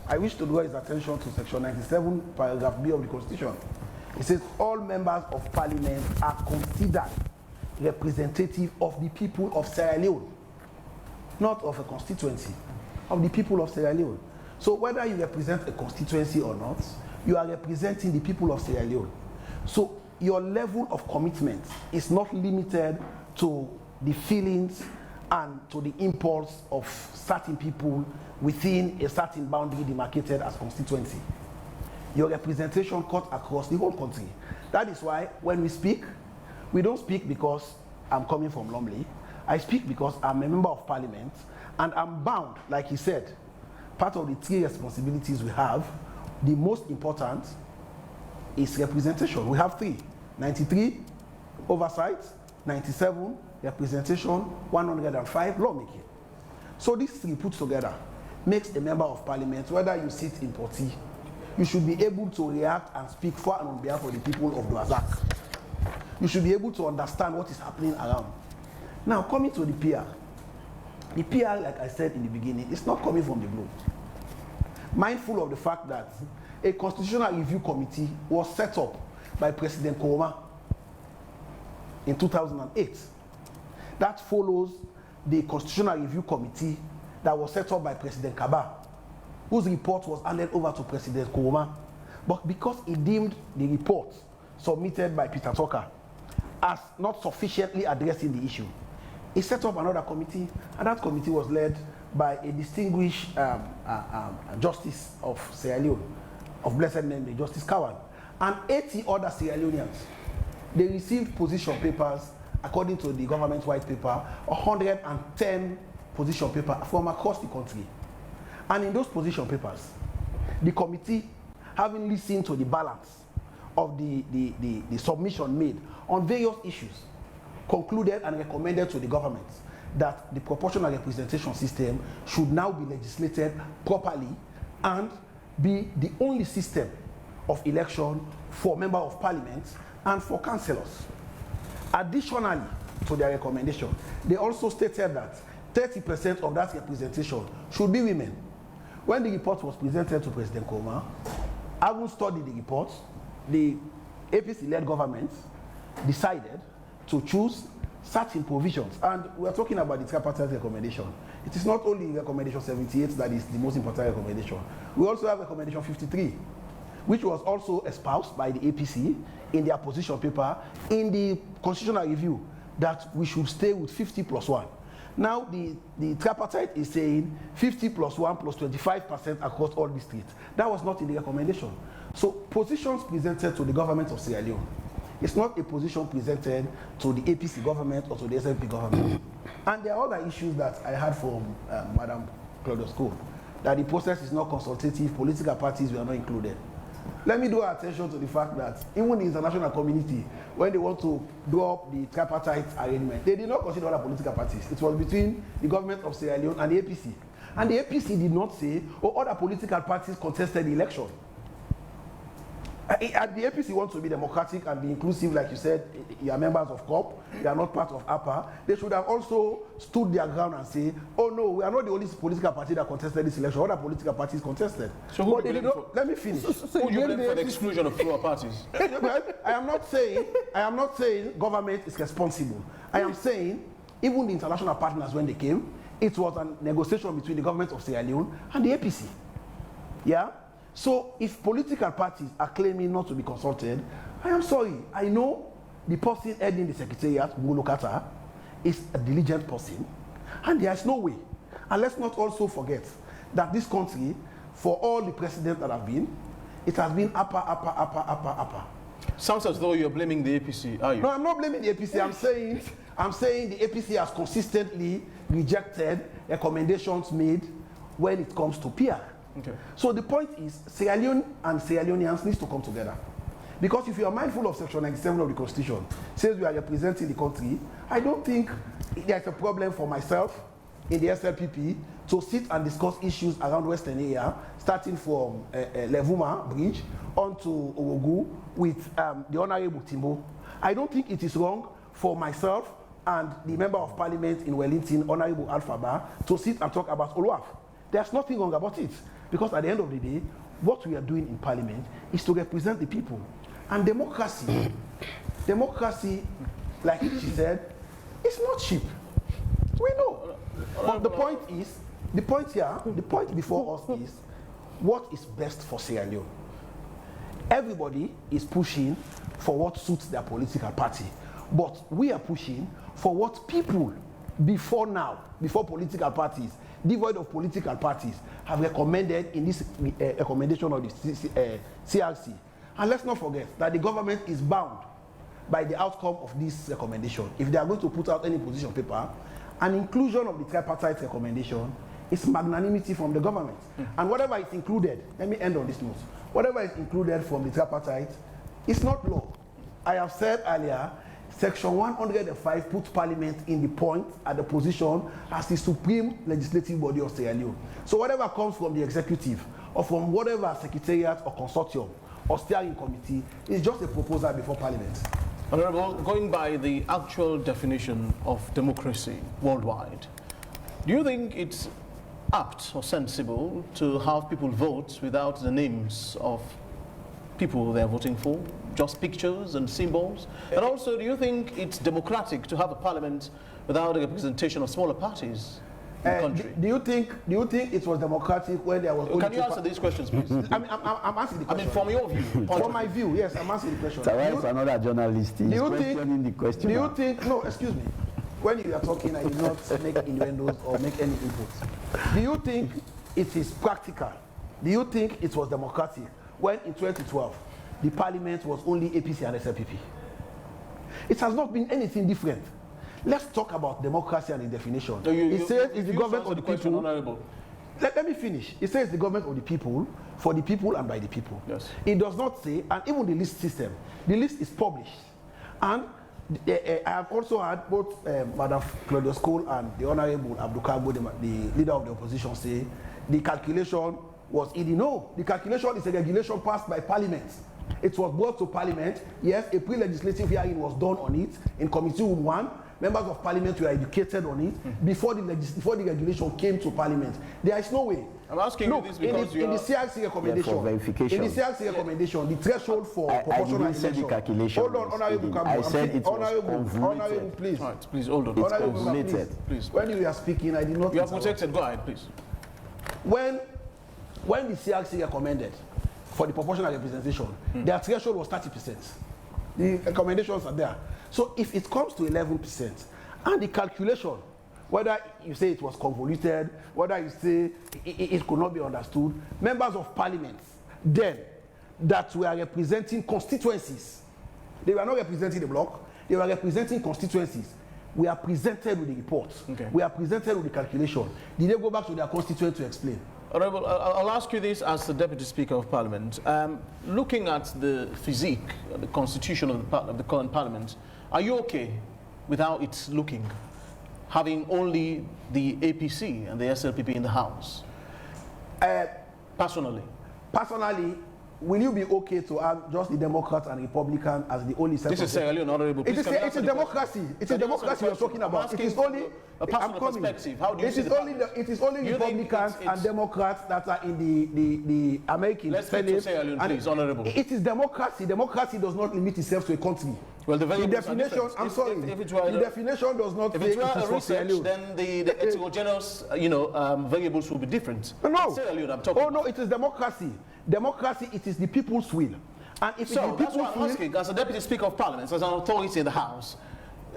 [SPEAKER 7] I wish to draw his attention to section 97, paragraph B of the Constitution. It says all members of parliament are considered representative of the people of Sierra Leone, not of a constituency, of the people of Sierra Leone. So whether you represent a constituency or not, you are representing the people of Sierra Leone. So your level of commitment is not limited to the feelings and to the impulse of certain people within a certain boundary demarcated as constituency. Your representation cuts across the whole country. That is why when we speak, we don't speak because I'm coming from Lumley. I speak because I'm a member of parliament and I'm bound, like he said, part of the three responsibilities we have, the most important is representation. We have three: 93, oversight; 97, representation; 105, lawmaking. So these three put together makes a member of parliament, whether you sit in Poti, you should be able to react and speak for and on behalf of the people of Dwazak. You should be able to understand what is happening around. Now, coming to the PR. The PR, like I said in the beginning, is not coming from the blue. Mindful of the fact that a constitutional review committee was set up by President Komon in 2008. That follows the constitutional review committee that was set up by President Kaba, whose report was handed over to President Komon. But because he deemed the report submitted by Peter Tucker as not sufficiently addressing the issue, he set up another committee, and that committee was led by a distinguished justice of Sierra Leone, of blessed memory, Justice Kawan, and 80 other Sierra Leoneans. They received position papers, according to the government white paper, 110 position papers from across the country. And in those position papers, the committee, having listened to the balance of the submission made on various issues, concluded and recommended to the government that the proportional representation system should now be legislated properly and be the only system of election for members of parliament and for councillors. Additionally to their recommendation, they also stated that 30% of that representation should be women. When the report was presented to President Komon, having studied the report, the APC-led government decided to choose certain provisions. And we are talking about the tripartite recommendation. It is not only recommendation 78 that is the most important recommendation. We also have recommendation 53, which was also espoused by the APC in their position paper in the constitutional review, that we should stay with 50+1. Now the tripartite is saying 50+1 plus 25% across all districts. That was not in the recommendation. So positions presented to the government of Sierra Leone, it's not a position presented to the APC government or to the SNP government. And there are other issues that I heard from Madam Claudius, that the process is not consultative, political parties were not included. Let me draw attention to the fact that even the international community, when they want to draw up the tripartite arrangement, they did not consider other political parties. It was between the government of Sierra Leone and the APC. And the APC did not say, oh, other political parties contested the election. And the APC wants to be democratic and be inclusive, like you said, you are members of COP, you are not part of APA. They should have also stood their ground and say, oh no, we are not the only political party that contested this election, other political parties contested.
[SPEAKER 1] So who do you blame for?
[SPEAKER 7] Let me finish.
[SPEAKER 1] Who do you blame for the exclusion of fewer parties?
[SPEAKER 7] I am not saying government is responsible. I am saying even the international partners, when they came, it was a negotiation between the government of Sierra Leone and the APC. Yeah? So if political parties are claiming not to be consulted, I am sorry. I know the person heading the secretariat, Ngolo Kata, is a diligent person, and there is no way. And let's not also forget that this country, for all the presidents that have been, it has been upper.
[SPEAKER 1] Sounds as though you're blaming the APC, are you?
[SPEAKER 7] No, I'm not blaming the APC. I'm saying the APC has consistently rejected recommendations made when it comes to PR.
[SPEAKER 1] Okay.
[SPEAKER 7] So the point is, Sierra Leone and Sierra Leoneans need to come together. Because if you are mindful of Section 97 of the Constitution, says we are representing the country, I don't think there's a problem for myself in the SLPP to sit and discuss issues around Western area, starting from Levuma Bridge onto Orogu with the Honorable Timbo. I don't think it is wrong for myself and the Member of Parliament in Wellington, Honorable Alphaba, to sit and talk about Oluwaf. There's nothing wrong about it, because at the end of the day, what we are doing in Parliament is to represent the people. And democracy, like she said, it's not cheap. We know. But the point before us is, what is best for Sierra Leone? Everybody is pushing for what suits their political party. But we are pushing for what people before political parties, devoid of political parties, have recommended in this recommendation of the CRC. And let's not forget that the government is bound by the outcome of this recommendation. If they are going to put out any position paper, an inclusion of the tripartite recommendation is magnanimity from the government. And whatever is included, let me end on this note, whatever is included from the tripartite is not law. I have said earlier, Section 105 puts Parliament in the point at the position as the supreme legislative body of Sierra Leone. So whatever comes from the executive or from whatever secretariat or consortium or steering committee is just a proposal before Parliament.
[SPEAKER 1] Honorable, going by the actual definition of democracy worldwide, do you think it's apt or sensible to have people vote without the names of people they're voting for, just pictures and symbols? And also, do you think it's democratic to have a parliament without a representation of smaller parties in the country?
[SPEAKER 7] Do you think it was democratic when there was only
[SPEAKER 1] Can you answer these questions, please?
[SPEAKER 7] I'm answering the question.
[SPEAKER 1] I mean, from your view.
[SPEAKER 7] From my view, yes, I'm answering the question.
[SPEAKER 2] Tawa is another journalist. He's questioning the question.
[SPEAKER 7] Do you think, no, excuse me. When you are talking, I did not make innuendos or make any inputs. Do you think it is practical? Do you think it was democratic when in 2012, the parliament was only APC and SLPP? It has not been anything different. Let's talk about democracy and its definition. So it says it's the government of the people. Let me finish. It says the government of the people, for the people and by the people.
[SPEAKER 1] Yes.
[SPEAKER 7] It does not say, and even the list system, the list is published. And I have also had both Madam Claudius and the Honorable Abdul Kargbo, the leader of the opposition, say the calculation was easy. No, the calculation is a regulation passed by Parliament. It was brought to Parliament. Yes, a pre-legislative hearing was done on it in Committee Room 1. Members of Parliament were educated on it before the regulation came to Parliament. There is no way.
[SPEAKER 1] I'm asking you this because
[SPEAKER 7] in the CRC recommendation, in the CRC recommendation, the threshold for proportional election. Hold on, Honorable Kargbo.
[SPEAKER 2] I said it was
[SPEAKER 7] Honorable, please.
[SPEAKER 1] Right, please hold on.
[SPEAKER 2] It's convoluted.
[SPEAKER 1] Please.
[SPEAKER 7] When you were speaking, I did not.
[SPEAKER 1] You are protected. Go ahead, please.
[SPEAKER 7] When the CRC recommended for the proportional representation, their threshold was 30%. The recommendations are there. So if it comes to 11%, and the calculation, whether you say it was convoluted, whether you say it could not be understood, members of Parliament then that were representing constituencies, they were not representing the bloc, they were representing constituencies. We are presented with the report. Okay. We are presented with the calculation. Did they go back to their constituent to explain?
[SPEAKER 1] Honourable, I'll ask you this as the Deputy Speaker of Parliament. Looking at the physique, the constitution of the current Parliament, are you okay with how it's looking, having only the APC and the SLPP in the House? Personally, will you be okay to have just the Democrats and Republicans as the only set? This is Sierra Leone, Honourable. It's a democracy. It's a democracy we're talking about. It is only a personal perspective. How do you see it is only Republicans and Democrats that are in the American Senate. Let's Sierra Leone, please, Honourable. It is democracy. Democracy does not limit itself to a country. Well, the definition. I'm sorry. The definition does not. If it were a research, then the heterogeneous, variables will be different. No. Sierra Leone, I'm talking. Oh no, it is democracy. Democracy, it is the people's will. And if so, that's what I'm asking, as a Deputy Speaker of Parliament, as an authority in the House,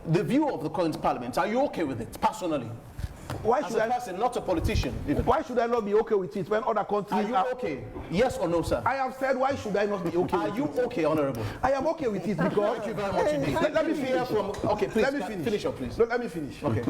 [SPEAKER 1] the view of the current Parliament, are you okay with it, personally? Why should I, person, not a politician, even. Why should I not be okay with it when other countries are okay? Yes or no, sir? I have said, why should I not be okay with it? Are you okay, Honourable? I am okay with it because... Thank you very much indeed. Let me finish. Okay, please, let me finish. Finish up, please. No, let me finish. Okay.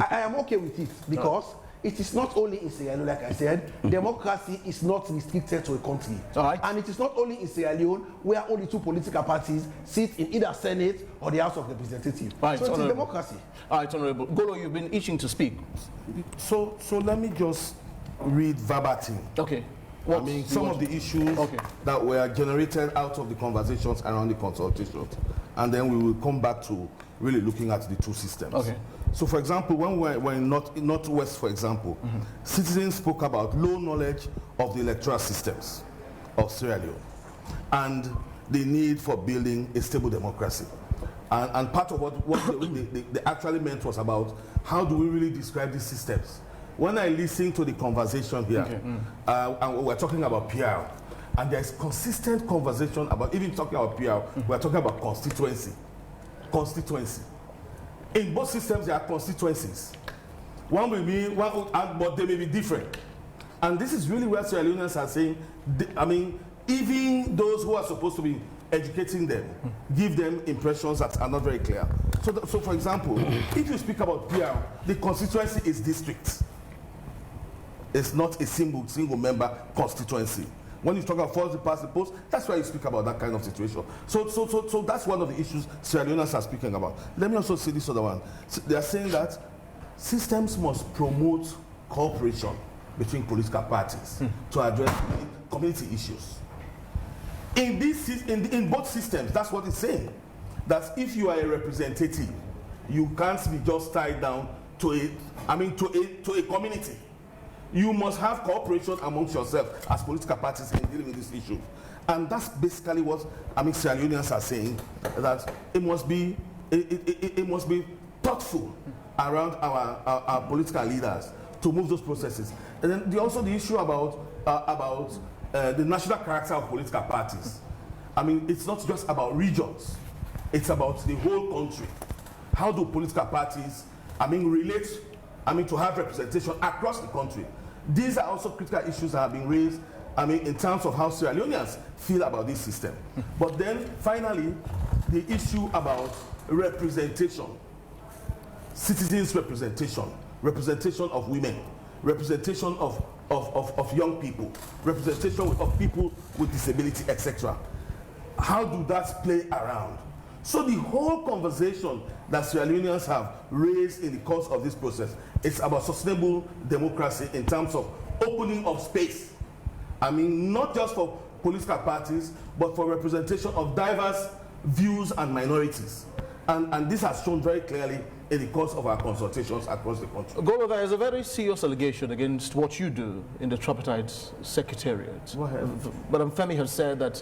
[SPEAKER 1] I am okay with it because... It is not only in Sierra Leone, like I said, democracy is not restricted to a country. Right. And it is not only in Sierra Leone where only two political parties sit in either Senate or the House of Representatives. Right, so it is democracy. All right, Honourable. Golo, you've been itching to speak.
[SPEAKER 5] So let me just read verbatim. Okay. I mean, some of the issues that were generated out of the conversations around the consultation. and then we will come back to really looking at the two systems.
[SPEAKER 1] Okay.
[SPEAKER 5] So, for example, when we're in Northwest, for example, citizens spoke about low knowledge of the electoral systems of Sierra Leone and the need for building a stable democracy. And part of what they actually meant was about how do we really describe these systems. When I listen to the conversation here, and we're talking about PR, and there's consistent conversation about, even talking about PR, we're talking about constituency. Constituency. In both systems, there are constituencies. One will be, but they may be different. And this is really where Sierra Leoneans are saying, I mean, even those who are supposed to be educating them, give them impressions that are not very clear. So for example, if you speak about PR, the constituency is districts. It's not a single member constituency. When you talk about first past the post, that's why you speak about that kind of situation. So that's one of the issues Sierra Leoneans are speaking about. Let me also say this other one. So they are saying that systems must promote cooperation between political parties to address community issues. In both systems, that's what it's saying. That if you are a representative, you can't be just tied down to a community. You must have cooperation amongst yourself as political parties in dealing with this issue. And that's basically what Sierra Leoneans are saying, that it must be thoughtful around our political leaders to move those processes. And then also the issue about the national character of political parties. I mean, it's not just about regions, it's about the whole country. How do political parties, relate, to have representation across the country? These are also critical issues that have been raised, in terms of how Sierra Leoneans feel about this system. But then, finally, the issue about representation, citizens' representation, representation of women, representation of young people, representation of people with disability, etc. How do that play around? So the whole conversation that Sierra Leoneans have raised in the course of this process is about sustainable democracy in terms of opening of space. Not just for political parties, but for representation of diverse views and minorities. And this has shown very clearly in the course of our consultations across the country.
[SPEAKER 1] Goro, there is a very serious allegation against what you do in the Tripartite Secretariat. But Femi has said that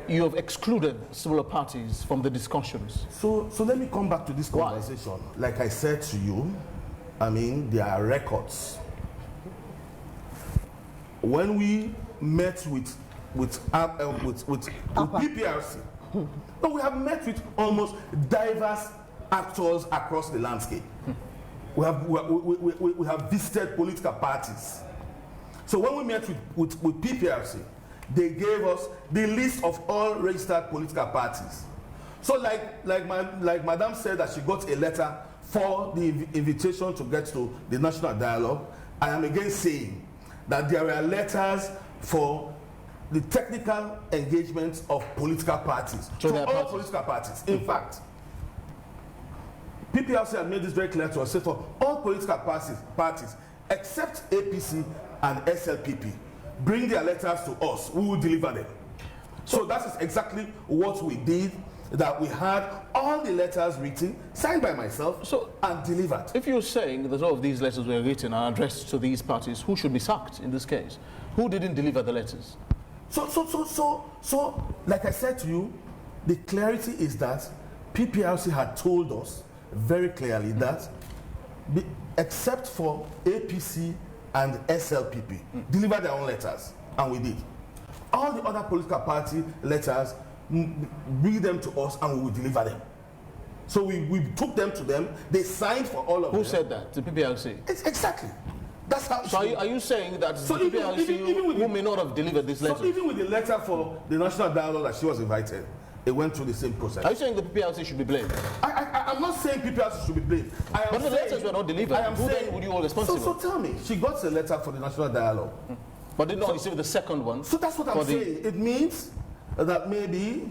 [SPEAKER 1] you have excluded similar parties from the discussions.
[SPEAKER 5] So let me come back to this conversation. Why? Like I said to you, there are records. When we met with PPRC, but we have met with almost diverse actors across the landscape. We have visited political parties. So when we met with PPRC, they gave us the list of all registered political parties. So like Madam said that she got a letter for the invitation to get to the national dialogue, I am again saying that there were letters for the technical engagement of political parties,
[SPEAKER 1] so
[SPEAKER 5] to all political parties. In fact, PPRC had made this very clear to us, say for all political parties except APC and SLPP, bring their letters to us, we will deliver them. So that is exactly what we did, that we had all the letters written, signed by myself, and delivered.
[SPEAKER 1] If you're saying that all of these letters were written and addressed to these parties, who should be sacked in this case? Who didn't deliver the letters?
[SPEAKER 5] So, like I said to you, the clarity is that PPRC had told us very clearly that, except for APC and SLPP, deliver their own letters, and we did. All the other political party letters, bring them to us, and we will deliver them. So we took them to them. They signed for all of them.
[SPEAKER 1] Who said that? The PPRC?
[SPEAKER 5] Exactly. That's how.
[SPEAKER 1] So are you saying that the PPRC who may not have delivered this letter?
[SPEAKER 5] So even with the letter for the national dialogue that she was invited, it went through the same process.
[SPEAKER 1] Are you saying the PPRC should be blamed?
[SPEAKER 5] I'm not saying PPRC should be blamed.
[SPEAKER 1] But the letters were not delivered. Who then would you hold responsible?
[SPEAKER 5] So tell me, she got a letter for the national dialogue.
[SPEAKER 1] But did not receive the second one.
[SPEAKER 5] So that's what I'm saying. It means that maybe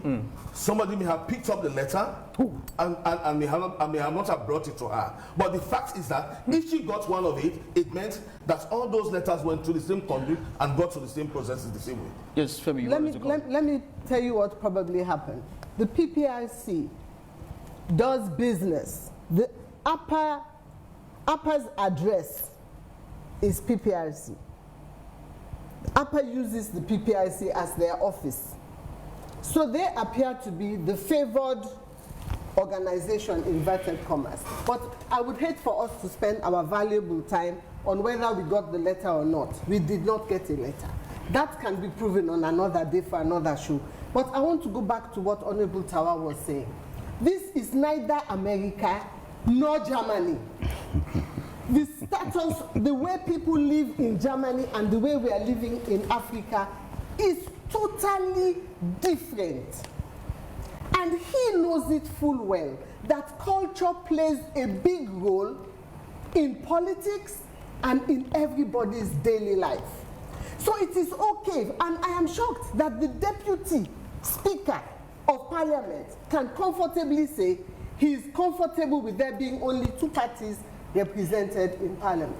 [SPEAKER 5] somebody may have picked up the letter and may have not have brought it to her. But the fact is that if she got one of it, it meant that all those letters went through the same conduit and got to the same processes the same way.
[SPEAKER 1] Yes, Femi,
[SPEAKER 6] let me tell you what probably happened. The PPRC does business, the upper's address is PPRC. Upper uses the PPRC as their office. So they appear to be the favored organization, inverted commas. But I would hate for us to spend our valuable time on whether we got the letter or not. We did not get a letter. That can be proven on another day for another show. But I want to go back to what Honorable Tawa was saying. This is neither America nor Germany. The status, the way people live in Germany and the way we are living in Africa is totally different. And he knows it full well, that culture plays a big role in politics and in everybody's daily life. So it is okay, and I am shocked that the Deputy Speaker of Parliament can comfortably say he is comfortable with there being only 2 parties represented in Parliament.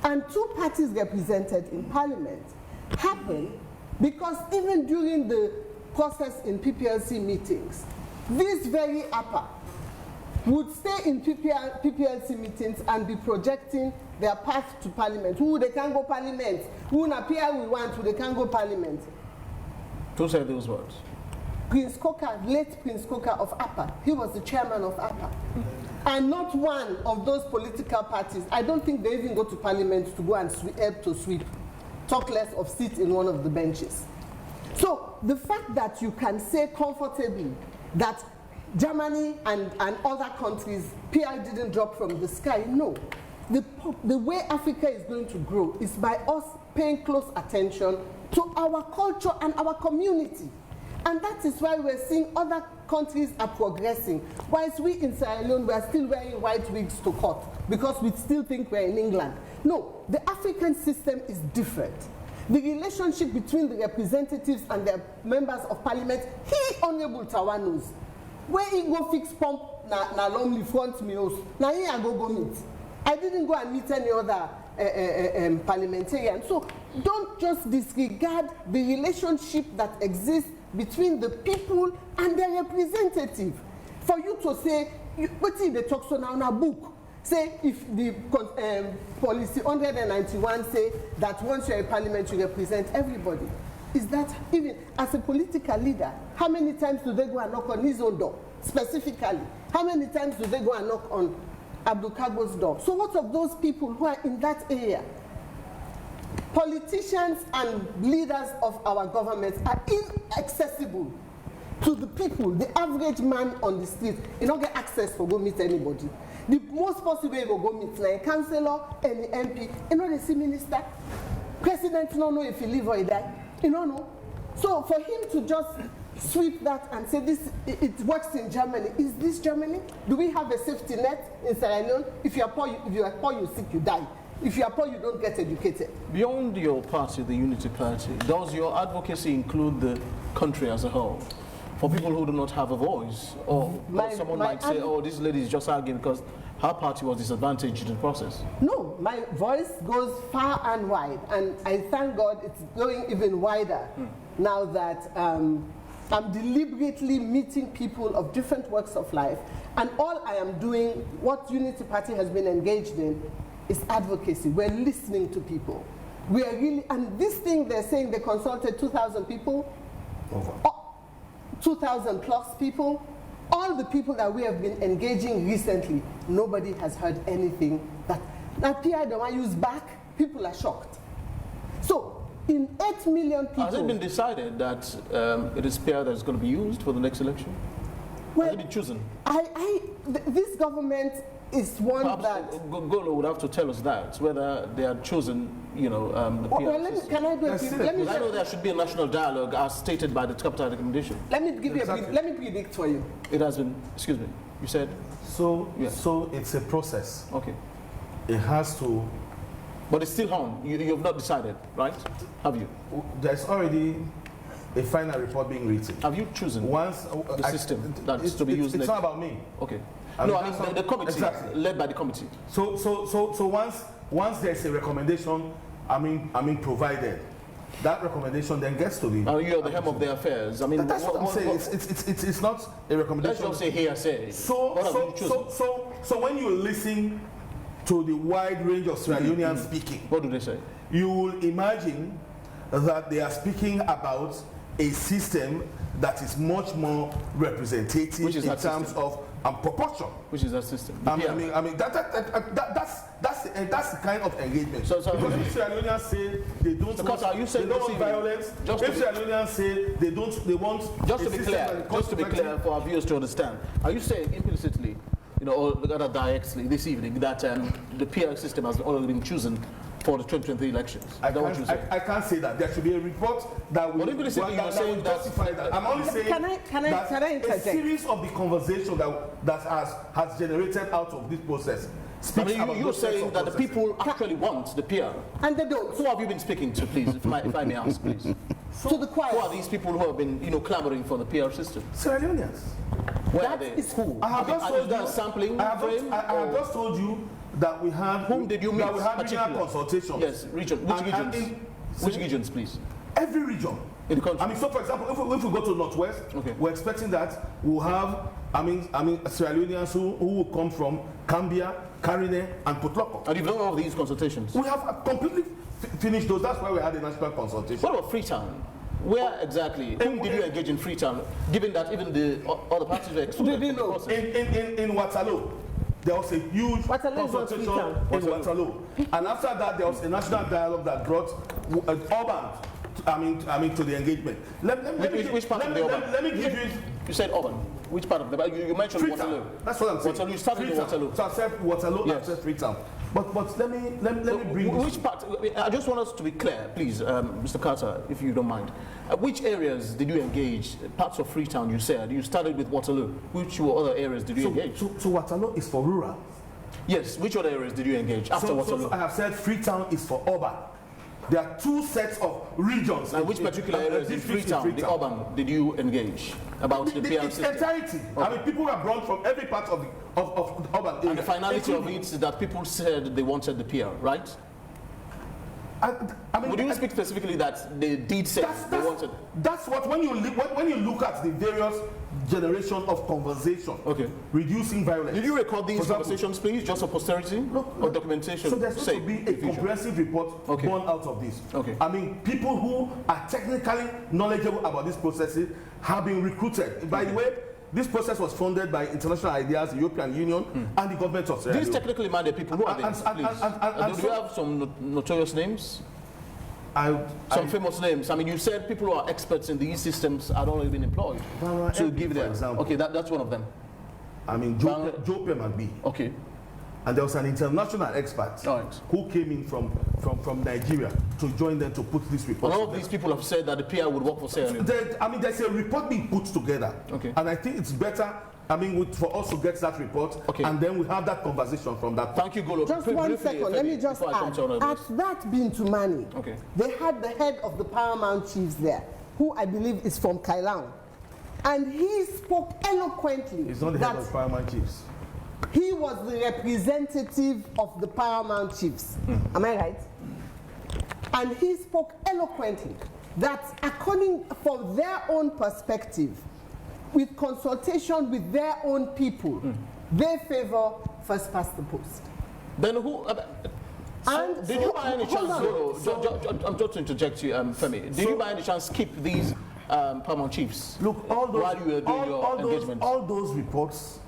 [SPEAKER 6] And 2 parties represented in Parliament happen because even during the process in PPLC meetings, this very upper would stay in PPLC meetings and be projecting their path to Parliament. Who they can go Parliament? Who appear we want, who they can go Parliament?
[SPEAKER 1] Who said those words?
[SPEAKER 6] Prince Coker, late Prince Coker of APA. He was the chairman of APA. And not one of those political parties, I don't think they even go to Parliament to go and help to sweep, talk less of sit in one of the benches. So the fact that you can say comfortably that Germany and other countries, PR didn't drop from the sky, no. The way Africa is going to grow is by us paying close attention to our culture and our community. And that is why we're seeing other countries are progressing. Whilst we in Sierra Leone, we are still wearing white wigs to court because we still think we're in England. No, the African system is different. The relationship between the representatives and their members of parliament, he, Honorable Tawa, knows. Where he go fix pump na lonely front meals, na he I go meet. I didn't go and meet any other parliamentarian. So don't just disregard the relationship that exists between the people and their representative. For you to say, what if they talk so now in a book? Say if the policy 191 say that once you're in parliament you represent everybody. Is that even as a political leader, how many times do they go and knock on his own door? Specifically, how many times do they go and knock on Abdul Kargbo's door? So what of those people who are in that area? Politicians and leaders of our government are inaccessible to the people, the average man on the street. You don't get access for go meet anybody. The most possible way you go meet like a councillor, any MP, you know, the minister, president don't know if he live or he die. You don't know. So for him to just sweep that and say this, it works in Germany. Is this Germany? Do we have a safety net in Sierra Leone? If you are poor, you're sick, you die. If you are poor, you don't get educated. Beyond
[SPEAKER 1] your party, the Unity Party, does your advocacy include the country as a whole? For people who do not have a voice, or someone might say, oh, this lady is just arguing because her party was disadvantaged in the process.
[SPEAKER 6] No, my voice goes far and wide, and I thank God it's going even wider now that I'm deliberately meeting people of different walks of life, and all I am doing, what Unity Party has been engaged in, is advocacy. We're listening to people. We are really, and this thing they're saying they consulted 2,000 people, 2,000 plus people, all the people that we have been engaging recently, nobody has heard anything that PI don't want to use back, people are shocked. So, in 8 million people...
[SPEAKER 1] Has it been decided that it is PI that is going to be used for the next election?
[SPEAKER 6] Well,
[SPEAKER 1] has it been chosen?
[SPEAKER 6] This government is one
[SPEAKER 1] perhaps
[SPEAKER 6] that...
[SPEAKER 1] Golo would have to tell us that, whether they are chosen, you know, the PI
[SPEAKER 6] well, can I do a few?
[SPEAKER 1] I know there should be a national dialogue as stated by the capital recommendation.
[SPEAKER 6] Let me give you a brief, let me predict for you.
[SPEAKER 1] It has been, excuse me, you said?
[SPEAKER 5] So it's a process.
[SPEAKER 1] Okay.
[SPEAKER 5] It has to...
[SPEAKER 1] But it's still on. You have not decided, right? Have you?
[SPEAKER 5] There's already a final report being written.
[SPEAKER 1] Have you chosen the system that's to be used?
[SPEAKER 5] It's not about me.
[SPEAKER 1] Okay.
[SPEAKER 5] I
[SPEAKER 1] mean, the committee,
[SPEAKER 5] exactly.
[SPEAKER 1] led by the committee.
[SPEAKER 5] So once there's a recommendation, provided, that recommendation then gets to the...
[SPEAKER 1] You're the hem of their affairs. I mean,
[SPEAKER 5] that's what I'm saying. It's not a recommendation.
[SPEAKER 1] Let's just say hearsay.
[SPEAKER 5] So when you listen to the wide range of Sierra Leoneans speaking,
[SPEAKER 1] what do they say?
[SPEAKER 5] You will imagine that they are speaking about a system that is much more representative in terms of proportion.
[SPEAKER 1] Which is that system?
[SPEAKER 5] That's the kind of engagement.
[SPEAKER 1] So
[SPEAKER 5] because if Sierra Leoneans say they don't want violence, if Sierra Leoneans say they want
[SPEAKER 1] just to be clear for our viewers to understand, are you saying implicitly, or rather directly this evening, that the PR system has already been chosen for the 2023 elections?
[SPEAKER 5] I can't say that. There should be a report that will justify that. I'm only saying
[SPEAKER 6] can I interject?
[SPEAKER 5] A series of the conversation that has generated out of this process.
[SPEAKER 1] You're saying that the people actually want the PR.
[SPEAKER 6] And they don't.
[SPEAKER 1] Who have you been speaking to, please, if I may ask, please?
[SPEAKER 6] To the choir.
[SPEAKER 1] Who are these people who have been, clamoring for the PR system?
[SPEAKER 5] Sierra Leoneans.
[SPEAKER 1] Where are they?
[SPEAKER 6] Who?
[SPEAKER 5] I have just told you that we had.
[SPEAKER 1] Whom did you meet?
[SPEAKER 5] That we had regional consultations.
[SPEAKER 1] Yes, region. Which regions? Which regions, please?
[SPEAKER 5] Every region
[SPEAKER 1] in the country.
[SPEAKER 5] So for example, if we go to Northwest, we're expecting that we'll have, Sierra Leoneans who will come from Cambia, Carine, and Potloko.
[SPEAKER 1] And you've done all these consultations?
[SPEAKER 5] We have completely finished those. That's why we had a national consultation.
[SPEAKER 1] What about Freetown? Where exactly? Whom did you engage in Freetown, given that even the other parties were excluded from the process?
[SPEAKER 5] In Waterloo, there was a huge consultation in Waterloo. And after that, there was a national dialogue that brought urban to the engagement.
[SPEAKER 1] Which part of the urban?
[SPEAKER 5] Let me give you...
[SPEAKER 1] You said urban. Which part of the... You mentioned
[SPEAKER 5] Freetown.
[SPEAKER 1] Waterloo.
[SPEAKER 5] That's what I'm saying.
[SPEAKER 1] Waterloo. You started with Waterloo.
[SPEAKER 5] So I said Waterloo, yes. I said Freetown. But let me bring...
[SPEAKER 1] Which part... I just want us to be clear, please, Mr. Carter, if you don't mind. Which areas did you engage? Parts of Freetown, you said. You started with Waterloo. Which other areas did you engage?
[SPEAKER 5] So Waterloo is for rural.
[SPEAKER 1] Yes. Which other areas did you engage after Waterloo?
[SPEAKER 5] So I have said Freetown is for urban. There are two sets of regions.
[SPEAKER 1] And which particular areas in Freetown, the urban, did you engage about the PR system?
[SPEAKER 5] Entirety. Okay. People were brought from every part of urban area.
[SPEAKER 1] And the finality of it is that people said they wanted the PR, right? Would you speak specifically that they did say they wanted?
[SPEAKER 5] That's what when you look at the various generation of conversation, reducing violence.
[SPEAKER 1] Did you record these conversations, please, just for posterity or documentation?
[SPEAKER 5] So there's going to be a comprehensive report born out of this. People who are technically knowledgeable about these processes have been recruited. By the way, this process was funded by international ideas, the European Union, and the government of Sierra Leone.
[SPEAKER 1] These technically minded people, who are they, please? Do you have some notorious names? Some famous names. You said people who are experts in these systems had already been employed. So give them. Okay, that's one of them.
[SPEAKER 5] Joe Pemagbi.
[SPEAKER 1] Okay.
[SPEAKER 5] And there was an international expert who came in from Nigeria to join them to put this report.
[SPEAKER 1] All of these people have said that the PR would work for Sierra Leone.
[SPEAKER 5] There's a report being put together. And I think it's better for us to get that report, and then we have that conversation from that.
[SPEAKER 1] Thank you, Golo.
[SPEAKER 6] Just one second, let me just add. At that Bintumani, they had the head of the Paramount Chiefs there, who I believe is from Kailang. And he spoke eloquently.
[SPEAKER 5] He's not the head of Paramount Chiefs.
[SPEAKER 6] He was the representative of the Paramount Chiefs. Am I right? And he spoke eloquently that according from their own perspective, with consultation with their own people, they favor first past the post.
[SPEAKER 1] Then who? Did you by any chance, I'm just to interject you, Femi. Did you by any chance keep these Paramount Chiefs?
[SPEAKER 5] Look, all those,
[SPEAKER 1] while you were doing your engagement?
[SPEAKER 5] All those reports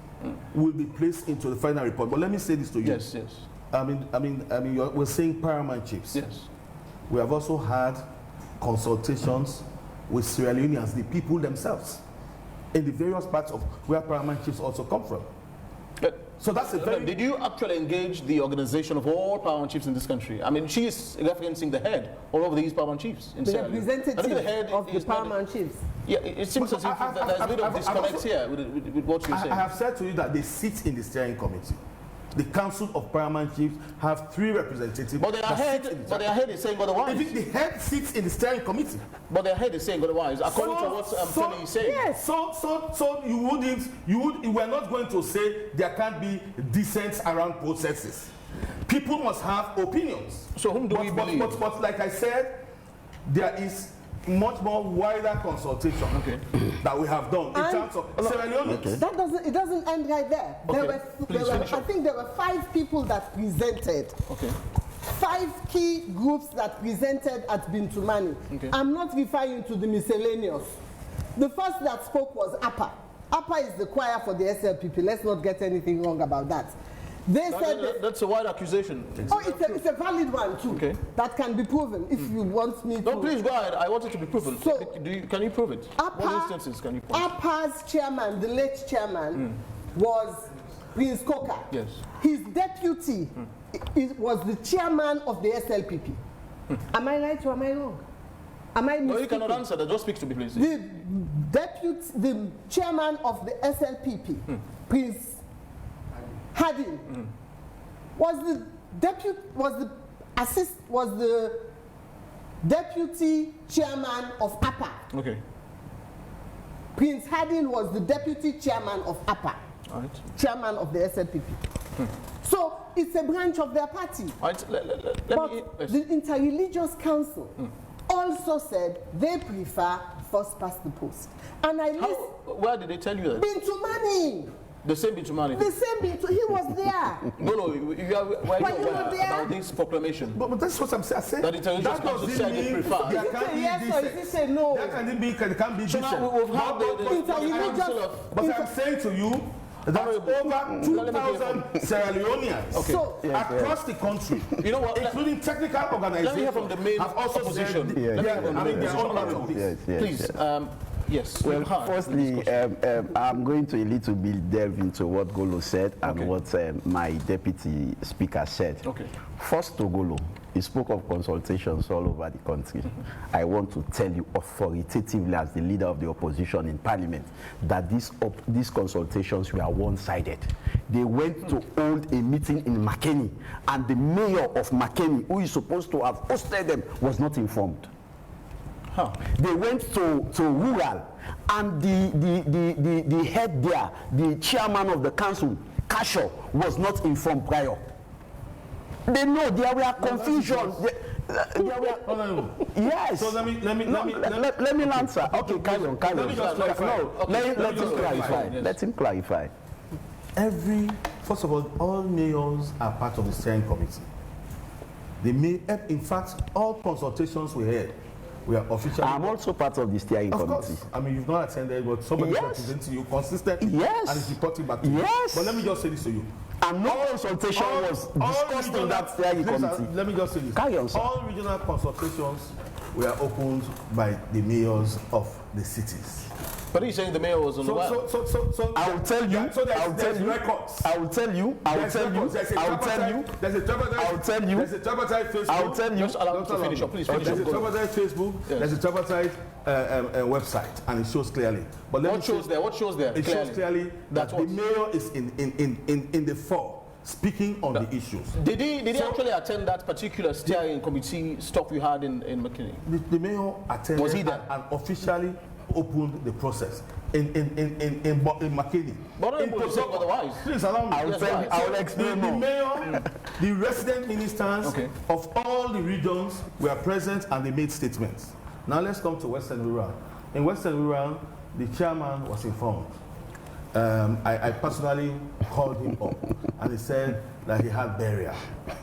[SPEAKER 5] will be placed into the final report. But let me say this to you.
[SPEAKER 1] Yes.
[SPEAKER 5] We're saying Paramount Chiefs.
[SPEAKER 1] Yes.
[SPEAKER 5] We have also had consultations with Sierra Leoneans, the people themselves, in the various parts of where Paramount Chiefs also come from. So that's a very...
[SPEAKER 1] Did you actually engage the organization of all Paramount Chiefs in this country? She is referencing the head all of these Paramount Chiefs in Sierra Leone.
[SPEAKER 6] The representative of the Paramount Chiefs.
[SPEAKER 1] Yeah, it seems as if there's a bit of disconnect here with what you're saying.
[SPEAKER 5] I have said to you that they sit in the steering committee. The Council of Paramount Chiefs have 3 representatives.
[SPEAKER 1] But their head is saying otherwise.
[SPEAKER 5] Even the head sits in the steering committee.
[SPEAKER 1] But their head is saying otherwise, according to what Femi is saying.
[SPEAKER 6] Yes.
[SPEAKER 5] So you were not going to say there can't be dissent around processes. People must have opinions.
[SPEAKER 1] So whom do we believe?
[SPEAKER 5] But like I said, there is much more wider consultation that we have done in terms of Sierra Leone.
[SPEAKER 6] It doesn't end right there. I think there were 5 people that presented. 5 key groups that presented at Bintumani. I'm not referring to the miscellaneous. The first that spoke was APA. APA is the choir for the SLPP. Let's not get anything wrong about that. They said
[SPEAKER 1] that's a wide accusation.
[SPEAKER 6] Oh, it's a valid one too. That can be proven if you want me to.
[SPEAKER 1] No, please go ahead. I want it to be proven. So, can you prove it?
[SPEAKER 6] APA,
[SPEAKER 1] what instances can you point?
[SPEAKER 6] APA's chairman, the late chairman, was Prince Coker.
[SPEAKER 1] Yes.
[SPEAKER 6] His deputy was the chairman of the SLPP. Am I right or am I wrong? Am I mistaken?
[SPEAKER 1] No, you cannot answer that. Just speak to me, please.
[SPEAKER 6] The chairman of the SLPP, Prince Harding, was the deputy chairman of APA. Prince Harding was the deputy chairman of APA. Chairman of the SLPP. So it's a branch of their party. The Interreligious Council also said they prefer first past the post. And
[SPEAKER 1] where did they tell you that?
[SPEAKER 6] Bintumani.
[SPEAKER 1] The same Bintumani?
[SPEAKER 6] The same Bintumani. He was there.
[SPEAKER 1] No, you are about this proclamation.
[SPEAKER 5] But that's what I'm saying.
[SPEAKER 1] That Interreligious Council said they prefer.
[SPEAKER 6] Yes, or is it say no?
[SPEAKER 5] That can be decent.
[SPEAKER 1] So now we've had the
[SPEAKER 6] Interreligious.
[SPEAKER 5] But I'm saying to you, that over 2,000 Sierra Leoneans across the country, including technical organizations,
[SPEAKER 1] let me hear from the main opposition. Please, yes.
[SPEAKER 2] Well, firstly, I'm going to a little bit delve into what Golo said and what my deputy speaker said. First to Golo, he spoke of consultations all over the country. I want to tell you authoritatively as the leader of the opposition in parliament that these consultations were one-sided. They went to hold a meeting in Makeni and the mayor of Makeni, who is supposed to have hosted them, was not informed. They went to rural and the head there, the chairman of the council, Kasho, was not informed prior. They know there were confusion. Yes. So let me answer. Okay, carry on. Let him clarify.
[SPEAKER 5] First of all mayors are part of the steering committee. In fact, all consultations we had were officially.
[SPEAKER 2] I'm also part of the steering committee.
[SPEAKER 5] Of course. I mean, you've not attended, but somebody representing you consistently and is reporting back to you. But let me just say this to you.
[SPEAKER 2] And no consultation was discussed in that steering committee.
[SPEAKER 5] Let me just say this.
[SPEAKER 2] Carry on, sir.
[SPEAKER 5] All regional consultations were opened by the mayors of the cities.
[SPEAKER 1] But he's saying the mayor was on the web.
[SPEAKER 5] So
[SPEAKER 2] I will tell you.
[SPEAKER 5] So there's records.
[SPEAKER 2] I will tell you.
[SPEAKER 5] There's a tripartite Facebook.
[SPEAKER 2] I will tell you.
[SPEAKER 1] Just allow me to finish up, please.
[SPEAKER 5] There's a tripartite Facebook. There's a tripartite website, and it shows clearly. But
[SPEAKER 1] what shows there?
[SPEAKER 5] It shows clearly that the mayor is in the fore, speaking on the issues.
[SPEAKER 1] Did he actually attend that particular steering committee stuff we had in McKinney?
[SPEAKER 5] The mayor attended.
[SPEAKER 1] Was he there?
[SPEAKER 5] And officially opened the process in McKinney.
[SPEAKER 1] But otherwise.
[SPEAKER 5] Please allow me.
[SPEAKER 2] I will explain more.
[SPEAKER 5] The mayor, the resident ministers of all the regions were present and they made statements. Now let's come to Western Rural. In Western Rural, the chairman was informed. I personally called him up and he said that he had burial.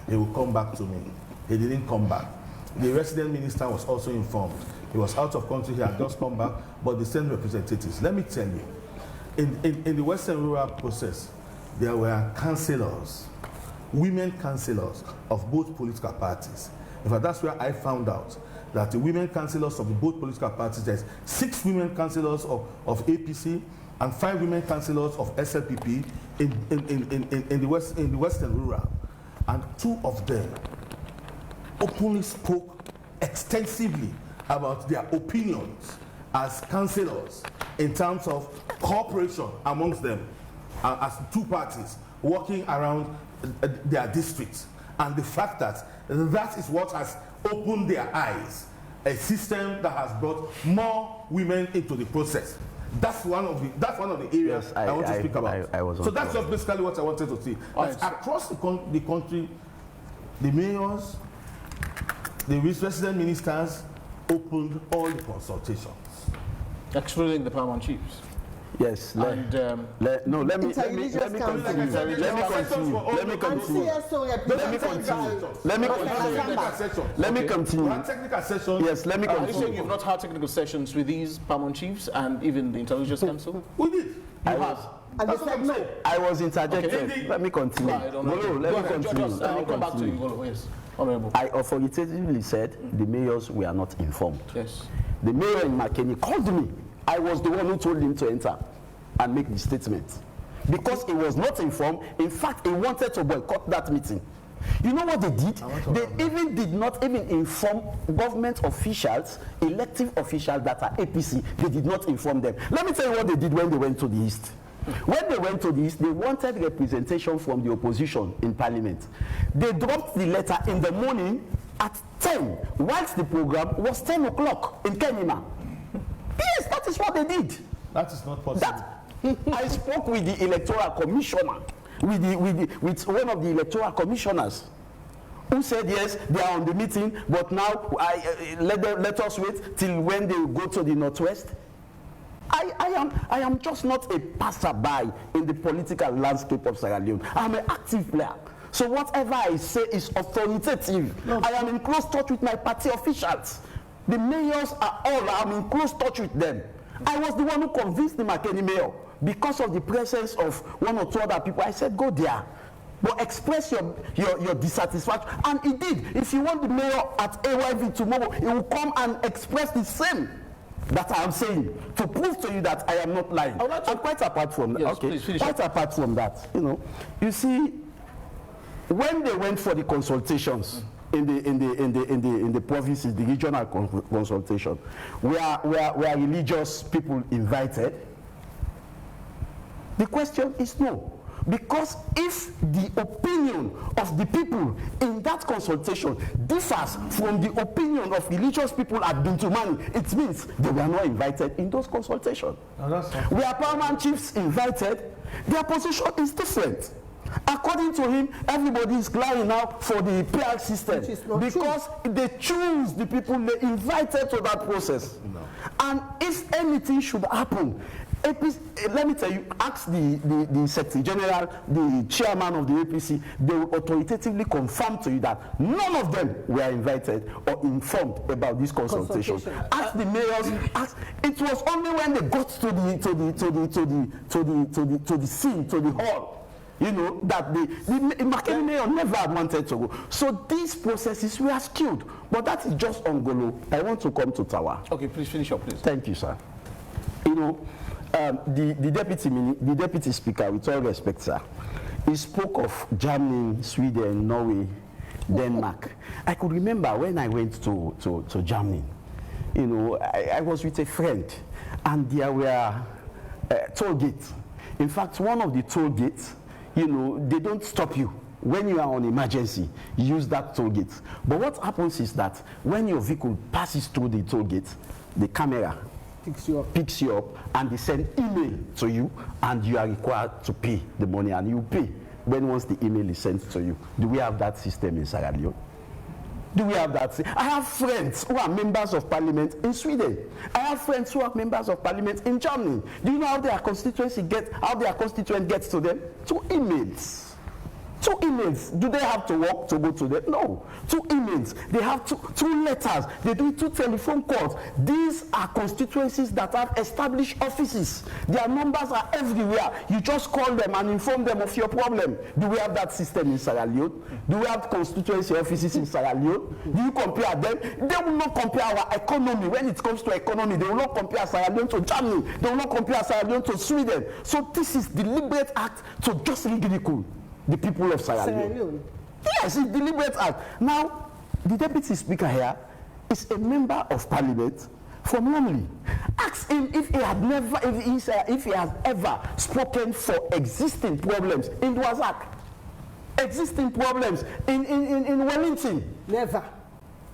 [SPEAKER 5] He will come back to me. He didn't come back. The resident minister was also informed. He was out of country, he had just come back, but the same representatives. Let me tell you, in the Western Rural process, there were councillors, women councillors of both political parties. In fact, that's where I found out that the women councillors of both political parties, there's 6 women councillors of APC and 5 women councillors of SLPP in the Western Rural. And 2 of them openly spoke extensively about their opinions as councillors in terms of cooperation amongst them as 2 parties working around their districts, and the fact that that is what has opened their eyes, a system that has brought more women into the process. That's one of the areas I want to speak about. So that's just basically what I wanted to see. Across the country, the mayors, the resident ministers, opened all the consultations.
[SPEAKER 1] Excluding the paramount chiefs.
[SPEAKER 2] Yes.
[SPEAKER 1] And
[SPEAKER 2] let me continue.
[SPEAKER 6] Interreligious council.
[SPEAKER 2] Let me continue.
[SPEAKER 5] Technical session.
[SPEAKER 2] Yes, let me
[SPEAKER 1] are you saying
[SPEAKER 2] continue.
[SPEAKER 1] you've not had technical sessions with these paramount chiefs and even the intelligence council?
[SPEAKER 5] We did.
[SPEAKER 1] You have.
[SPEAKER 6] And they said no.
[SPEAKER 2] I was interjected.
[SPEAKER 5] Okay.
[SPEAKER 2] Let me continue.
[SPEAKER 1] I don't know.
[SPEAKER 2] Let me continue.
[SPEAKER 1] I'll come back to you. Golo, yes. Honorable.
[SPEAKER 2] I authoritatively said the mayors were not informed.
[SPEAKER 1] Yes.
[SPEAKER 2] The mayor in Makeni called me. I was the one who told him to enter and make the statement. Because he was not informed, in fact, he wanted to boycott that meeting. You know what they did? They even did not even inform government officials, elective officials that are APC. They did not inform them. Let me tell you what they did when they went to the East. When they went to the East, they wanted representation from the opposition in parliament. They dropped the letter in the morning at 10, whilst the program was 10 o'clock in Kenima. Yes, that is what they did.
[SPEAKER 5] That is not possible.
[SPEAKER 2] I spoke with the electoral commissioner, with one of the electoral commissioners, who said yes, they are on the meeting, but now let us wait till when they go to the Northwest. I am just not a passerby in the political landscape of Sierra Leone. I am an active player. So whatever I say is authoritative. No. I am in close touch with my party officials. The mayors are all, I'm in close touch with them. I was the one who convinced the Makeni mayor because of the presence of one or two other people. I said, go there, but express your dissatisfaction. And he did. If you want the mayor at AYV tomorrow, he will come and express the same that I am saying to prove to you that I am not lying. And quite apart from that,
[SPEAKER 1] yes, okay,
[SPEAKER 2] quite apart from that, you see, when they went for the consultations, in the provinces, the regional consultation, were religious people invited? The question is no. Because if the opinion of the people in that consultation differs from the opinion of religious people at Bintumani, it means they were not invited in those consultations. Were paramount chiefs invited, their position is different. According to him, everybody is crying now for the PR system because they choose the people they invited to that process. No. And if anything should happen, let me tell you, ask the Secretary General, the chairman of the APC, they will authoritatively confirm to you that none of them were invited or informed about this consultation. Ask the mayors. It was only when they got to the scene, to the hall, that the Makeni mayor never wanted to go. So these processes were skewed. But that is just on Golo. I want to come to Tawa.
[SPEAKER 1] Okay, please finish up, please.
[SPEAKER 2] Thank you, sir. The deputy speaker, with all respect, sir, he spoke of Germany, Sweden, Norway, Denmark. I could remember when I went to Germany, I was with a friend, and there were toll gates. In fact, one of the toll gates, they don't stop you. When you are on emergency, you use that toll gate. But what happens is that when your vehicle passes through the toll gate, the camera picks you up, and they send email to you, and you are required to pay the money, and you pay once the email is sent to you. Do we have that system in Sierra Leone? Do we have that? I have friends who are members of parliament in Sweden. I have friends who are members of parliament in Germany. Do you know how their constituent gets to them? Through emails. 2 emails. Do they have to walk to go to them? No. 2 emails. They have two letters. They do 2 telephone calls. These are constituencies that have established offices. Their numbers are everywhere. You just call them and inform them of your problem. Do we have that system in Sierra Leone? Do we have constituency offices in Sierra Leone? Do you compare them? They will not compare our economy. When it comes to economy, they will not compare Sierra Leone to Germany. They will not compare Sierra Leone to Sweden. So this is deliberate act to just ridicule the people of Sierra Leone. Yes, it's deliberate act. Now, the deputy speaker here is a member of parliament from Lumley. Ask him if he has ever spoken for existing problems in Dwazak, existing problems in Wellington.
[SPEAKER 6] Never.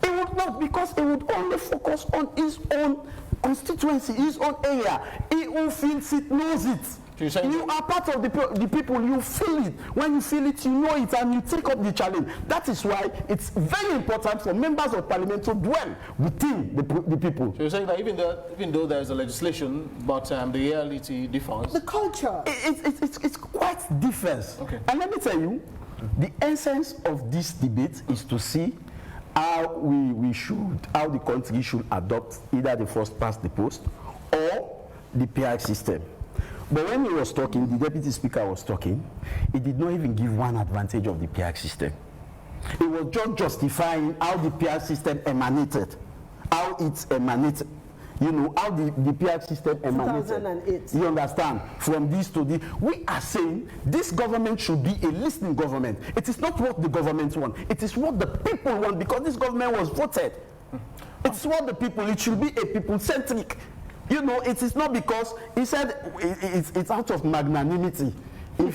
[SPEAKER 2] He would not, because he would only focus on his own constituency, his own area. He who feels it knows it. You are part of the people, you feel it. When you feel it, you know it, and you take up the challenge. That is why it's very important for members of parliament to dwell within the people.
[SPEAKER 1] So you're saying that even though there is a legislation, but the reality differs?
[SPEAKER 6] The culture.
[SPEAKER 2] It's quite different.
[SPEAKER 1] Okay.
[SPEAKER 2] And let me tell you, the essence of this debate is to see how how the country should adopt either the first past the post or the PRX system. But when he was talking, the deputy speaker was talking, he did not even give one advantage of the PRX system. He was just justifying how the PRX system emanated, how it emanated. You know, how the PRX system emanated.
[SPEAKER 6] 2008.
[SPEAKER 2] You understand? From this to this. We are saying this government should be a listening government. It is not what the government want. It is what the people want, because this government was voted. It's what the people, it should be a people-centric. You know, it is not because he said it's out of magnanimity. No,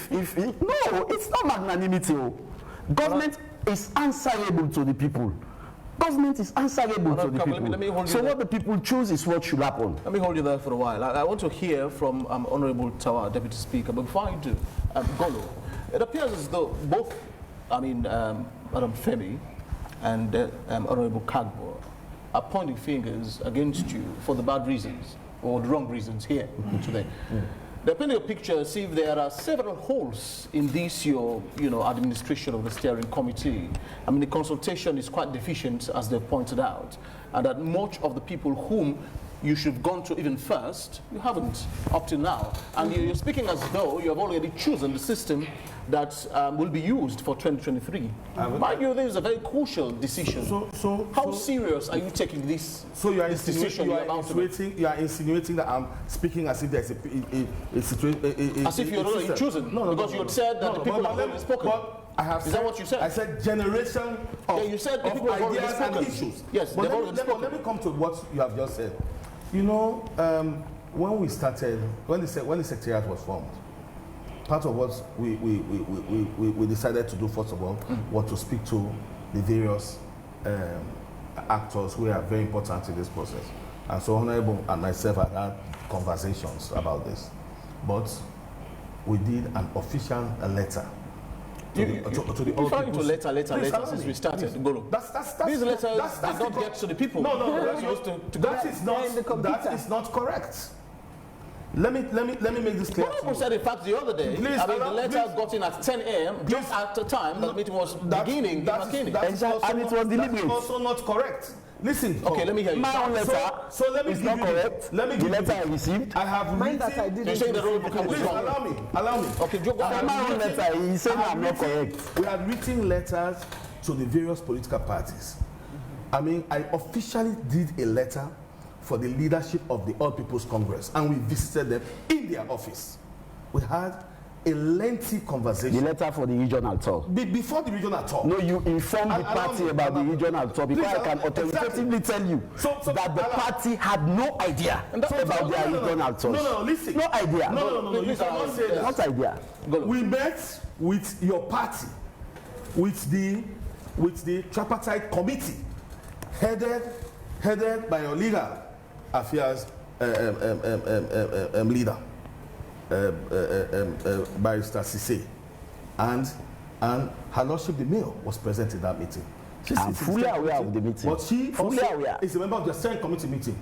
[SPEAKER 2] it's not magnanimity. Government is answerable to the people. Government is answerable to the people. Let me hold you there. What the people choose is what should happen.
[SPEAKER 1] Let me hold you there for a while. I want to hear from Honorable Tawa, Deputy Speaker. But before I do, Golo, it appears as though both, Madam Femi and Honorable Kargbo are pointing fingers against you for the bad reasons or the wrong reasons here today. They're painting a picture, see if there are several holes in this your administration of the steering committee. I mean, the consultation is quite deficient, as they pointed out, and that much of the people whom you should have gone to even first, you haven't up to now. And you're speaking as though you have already chosen the system that will be used for 2023. Mind you, this is a very crucial decision. How serious are you taking this?
[SPEAKER 5] So you are
[SPEAKER 1] this decision
[SPEAKER 5] you are insinuating that I'm speaking as if there's a situation.
[SPEAKER 1] As if you're already chosen. No, because you said that the people have already spoken. Is that what you said?
[SPEAKER 5] I said generation of,
[SPEAKER 1] you said the people have already
[SPEAKER 5] ideas
[SPEAKER 1] spoken.
[SPEAKER 5] and issues.
[SPEAKER 1] Yes,
[SPEAKER 5] but
[SPEAKER 1] let
[SPEAKER 5] me come to what you have just said. You know, when we started, when the secretariat was formed, part of what we decided to do, first of all, was to speak to the various actors who are very important in this process. And so Honorable and myself had conversations about this. But we did an official letter to the all
[SPEAKER 1] referring to
[SPEAKER 5] people's...
[SPEAKER 1] letter since we started. These letters did not get to the people.
[SPEAKER 5] That is not correct. Let me make this clear.
[SPEAKER 1] People said in fact the other day, the letter got in at 10 a.m. just at the time that the meeting was beginning.
[SPEAKER 2] And it was deliberate.
[SPEAKER 5] That's also not correct. Listen.
[SPEAKER 1] Okay, let me hear you.
[SPEAKER 2] My own letter is not correct.
[SPEAKER 5] Let me
[SPEAKER 2] the letter I received.
[SPEAKER 5] I have
[SPEAKER 6] Mind that I didn't.
[SPEAKER 1] You're saying the road book was wrong.
[SPEAKER 5] Allow me.
[SPEAKER 1] Okay,
[SPEAKER 2] my own letter, he said I'm not correct.
[SPEAKER 5] We had written letters to the various political parties. I mean, I officially did a letter for the leadership of the All People's Congress, and we visited them in their office. We had a lengthy conversation.
[SPEAKER 2] The letter for the regional tour.
[SPEAKER 5] Before the regional tour.
[SPEAKER 2] No, you informed the party about the regional tour, because I can authoritatively tell you that the party had no idea about their regional tours.
[SPEAKER 5] No, listen.
[SPEAKER 2] No idea.
[SPEAKER 5] No, you cannot say that.
[SPEAKER 2] What idea?
[SPEAKER 5] We met with your party, with the tripartite committee, headed by your leader affairs leader, Barrister Sise, and Her Lordship the Mayor was present in that meeting.
[SPEAKER 2] I'm fully aware of the meeting.
[SPEAKER 5] But she fully aware is a member of the steering committee meeting.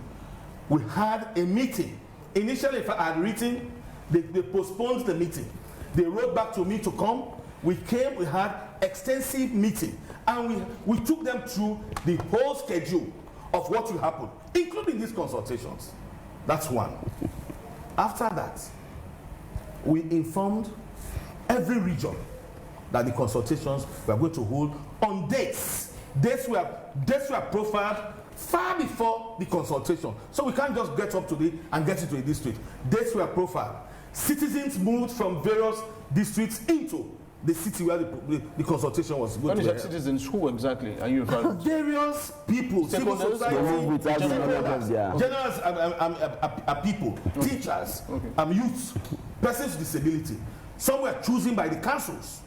[SPEAKER 5] We had a meeting. Initially, if I had written, they postponed the meeting. They wrote back to me to come. We came, we had extensive meeting, and we took them through the whole schedule of what will happen, including these consultations. That's one. After that, we informed every region that the consultations were going to hold on dates. Dates were profiled far before the consultation. So we can't just get up today and get into a district. Dates were profiled. Citizens moved from various districts into the city where the consultation was going to be.
[SPEAKER 1] Citizens, who exactly are you referring to?
[SPEAKER 5] Various people, civil society, generals are people, teachers, youths, persons with disability. Some were chosen by the councils.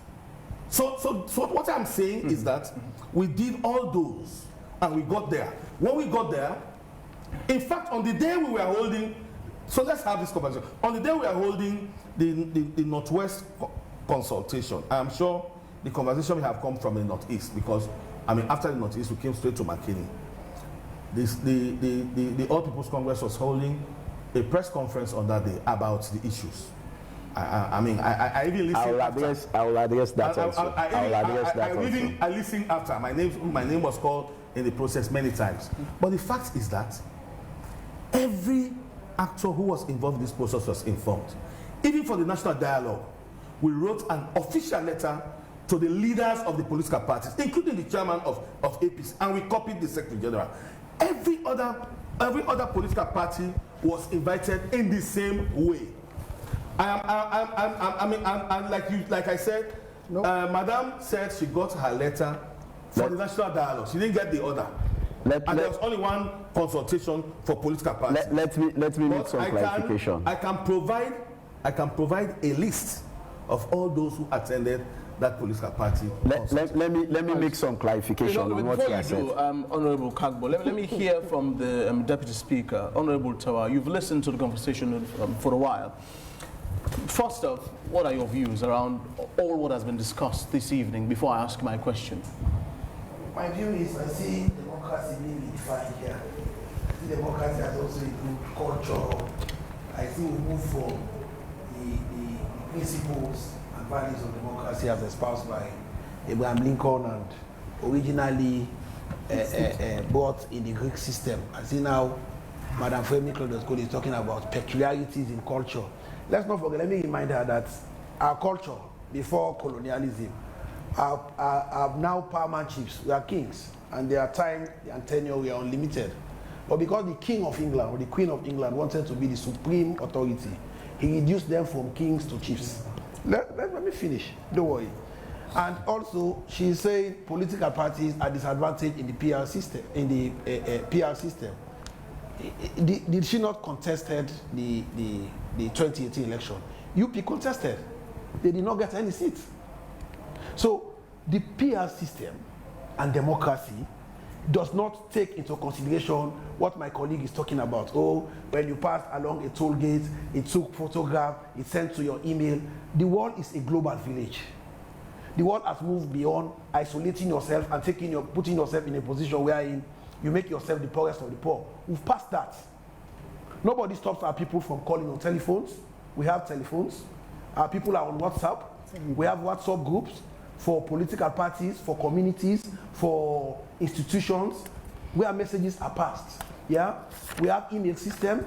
[SPEAKER 5] So what I'm saying is that we did all those and we got there. When we got there, in fact, on the day we were holding So let's have this conversation. On the day we are holding the Northwest consultation, I'm sure the conversation will have come from the Northeast, because, I mean, after the Northeast, we came straight to McKinney. The All People's Congress was holding a press conference on that day about the issues. I mean, I even listened.
[SPEAKER 2] I will address that also.
[SPEAKER 5] I listened after. My name was called in the process many times. But the fact is that every actor who was involved in this process was informed. Even for the National Dialogue, we wrote an official letter to the leaders of the political parties, including the chairman of APC, and we copied the Secretary General. Every other political party was invited in the same way. Like I said, no. Madam said she got her letter for the National Dialogue. She didn't get the other. There was only one consultation for political parties.
[SPEAKER 2] Let me make some clarification.
[SPEAKER 5] I can provide a list of all those who attended that political party.
[SPEAKER 2] Let me make some clarification on what you have said.
[SPEAKER 1] Honorable Kargbo, let me hear from the Deputy Speaker, Honorable Tawa. You've listened to the conversation for a while. First off, what are your views around all what has been discussed this evening before I ask my question?
[SPEAKER 7] My view is I see democracy being defined here. I see democracy has also included culture. I see we move from the principles and values of democracy as espoused by Abraham Lincoln and originally brought in the Greek system. I see now Madam Femi Claudius is talking about peculiarities in culture. Let's not forget, let me remind her that our culture before colonialism, our now paramount chiefs, we are kings, and their time and tenure were unlimited. But because the King of England or the Queen of England wanted to be the supreme authority, he reduced them from kings to chiefs. Let me finish, don't worry. And also, she's saying political parties are disadvantaged in the PR system, PR system. Did she not contested the 2018 election? UP contested. They did not get any seats. So the PR system and democracy does not take into consideration what my colleague is talking about. Oh, when you pass along a toll gate, it took photograph, it sent to your email. The world is a global village. The world has moved beyond isolating yourself and putting yourself in a position wherein you make yourself the poorest of the poor. We've passed that. Nobody stops our people from calling on telephones. We have telephones. Our people are on WhatsApp. We have WhatsApp groups for political parties, for communities, for institutions, where messages are passed. Yeah? We have email system.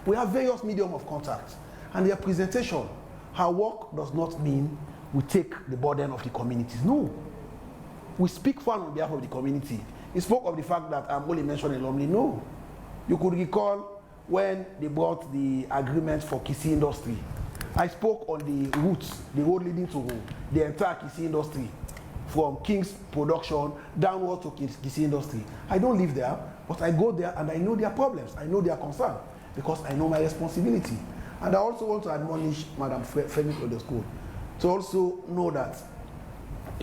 [SPEAKER 7] We have various medium of contact. And their presentation, her work does not mean we take the burden of the communities. No. We speak for and on behalf of the community. He spoke of the fact that I'm only mentioning Lumley. No. You could recall when they brought the agreement for Kisi industry. I spoke on the routes, the road leading to the entire Kisi industry, from King's production downward to Kisi industry. I don't live there, but I go there and I know their problems. I know their concern because I know my responsibility. And I also want to admonish Madam Femi Claudius to also know that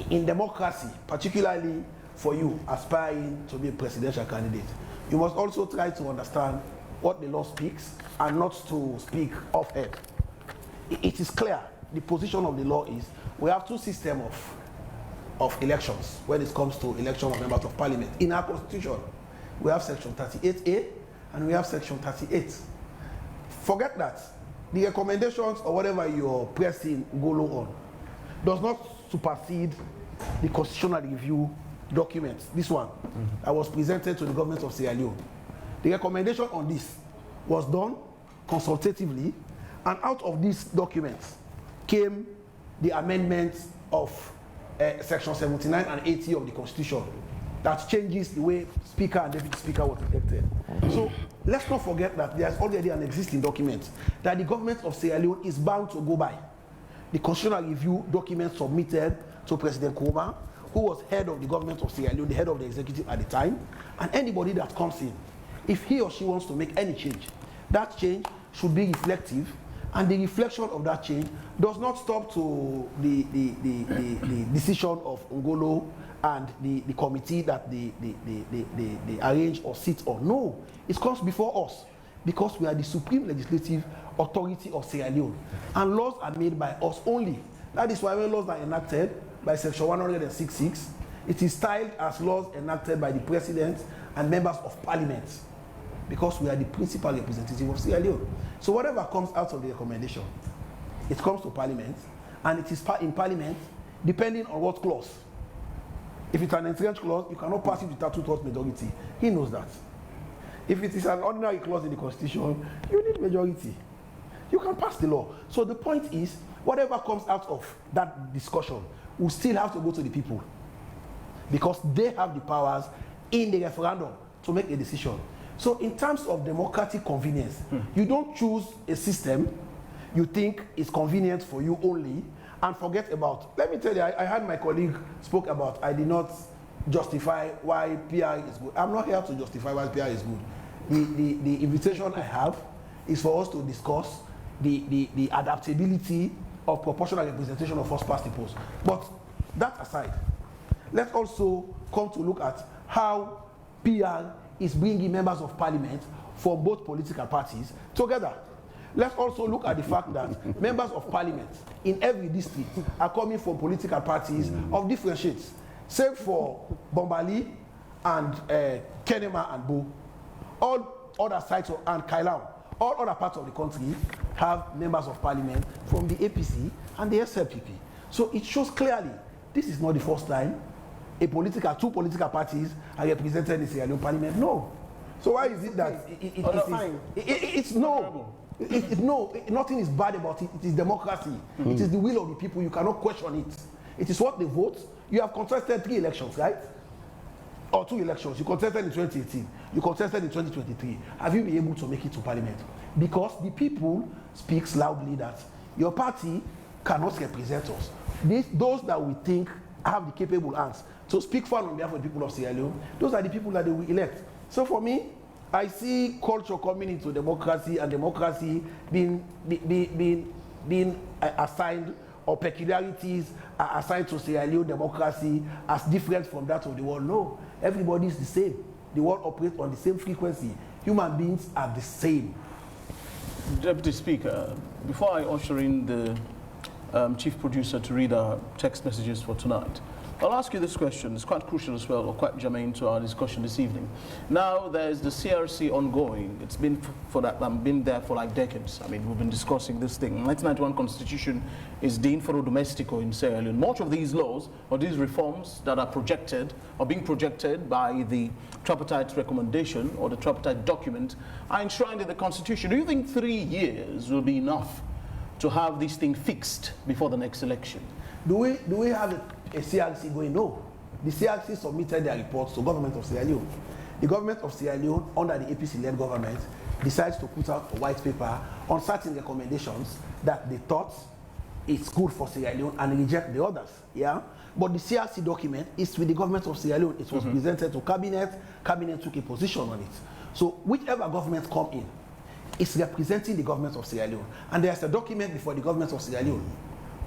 [SPEAKER 7] in democracy, particularly for you aspiring to be a presidential candidate, you must also try to understand what the law speaks and not to speak off-head. It is clear, the position of the law is, we have two systems of elections when it comes to election of members of parliament. In our constitution, we have section 38A and we have section 38. Forget that. The recommendations or whatever you're pressing Golo on does not supersede the constitutional review document. This one, I was presented to the government of Sierra Leone. The recommendation on this was done consultatively, and out of these documents came the amendments of section 79 and 80 of the Constitution that changes the way Speaker and Deputy Speaker was elected. So let's not forget that there's already an existing document that the government of Sierra Leone is bound to go by. The constitutional review document submitted to President Komon, who was head of the government of Sierra Leone, the head of the executive at the time, and anybody that comes in, if he or she wants to make any change, that change should be reflective, and the reflection of that change does not stop to the decision of Ngolo and the committee that they arrange or sit on. No, it comes before us. because we are the supreme legislative authority of Sierra Leone, and laws are made by us only. That is why when laws are enacted by Section 106.6, it is styled as laws enacted by the President and members of Parliament, because we are the principal representative of Sierra Leone. So whatever comes out of the recommendation, it comes to Parliament, and it is in Parliament, depending on what clause. If it's an entrenched clause, you cannot pass it without 2/3 majority. He knows that. If it is an ordinary clause in the Constitution, you need majority. You can pass the law. So the point is, whatever comes out of that discussion will still have to go to the people, because they have the powers in the referendum to make a decision. So in terms of democratic convenience, you don't choose a system you think is convenient for you only and forget about. Let me tell you, I had my colleague spoke about, I did not justify why PR is good. I'm not here to justify why PR is good. The invitation I have is for us to discuss the adaptability of proportional representation of first past the post. But that aside, let's also come to look at how PR is bringing members of parliament from both political parties together. Let's also look at the fact that members of parliament in every district are coming from political parties of different shades. Save for Bombali and Kenema and Bo. All other sides and Kailau, all other parts of the country have members of parliament from the APC and the SLPP. So it shows clearly this is not the first time two political parties are represented in the Sierra Leone parliament. No. So why is it that it's no? Nothing is bad about it. It is democracy. It is the will of the people. You cannot question it. It is what they vote. You have contested 3 elections, right? Or 2 elections. You contested in 2018. You contested in 2023. Have you been able to make it to parliament? Because the people speaks loudly that your party cannot represent us. Those that we think have the capable hands to speak for on behalf of the people of Sierra Leone, those are the people that they will elect. So for me, I see culture coming into democracy, and democracy being assigned, or peculiarities are assigned to Sierra Leone democracy as different from that of the world. No, everybody is the same. The world operates on the same frequency. Human beings are the same.
[SPEAKER 1] Deputy Speaker, before I usher in the Chief Producer to read our text messages for tonight, I'll ask you this question. It's quite crucial as well, or quite germane to our discussion this evening. Now, there's the CRC ongoing. It's been been there for like decades. I mean, we've been discussing this thing. 1991 Constitution is the inforo domestico in Sierra Leone. Much of these laws or these reforms that are projected or being projected by the tripartite recommendation or the tripartite document are enshrined in the Constitution. Do you think 3 years will be enough to have this thing fixed before the next election?
[SPEAKER 7] Do we have a CRC going? No. The CRC submitted their reports to the government of Sierra Leone. The government of Sierra Leone, under the APC-led government, decides to put out a white paper on certain recommendations that they thought is good for Sierra Leone and reject the others. Yeah? But the CRC document is with the government of Sierra Leone. It was presented to Cabinet. Cabinet took a position on it. So whichever government come in is representing the government of Sierra Leone. And there's a document before the government of Sierra Leone,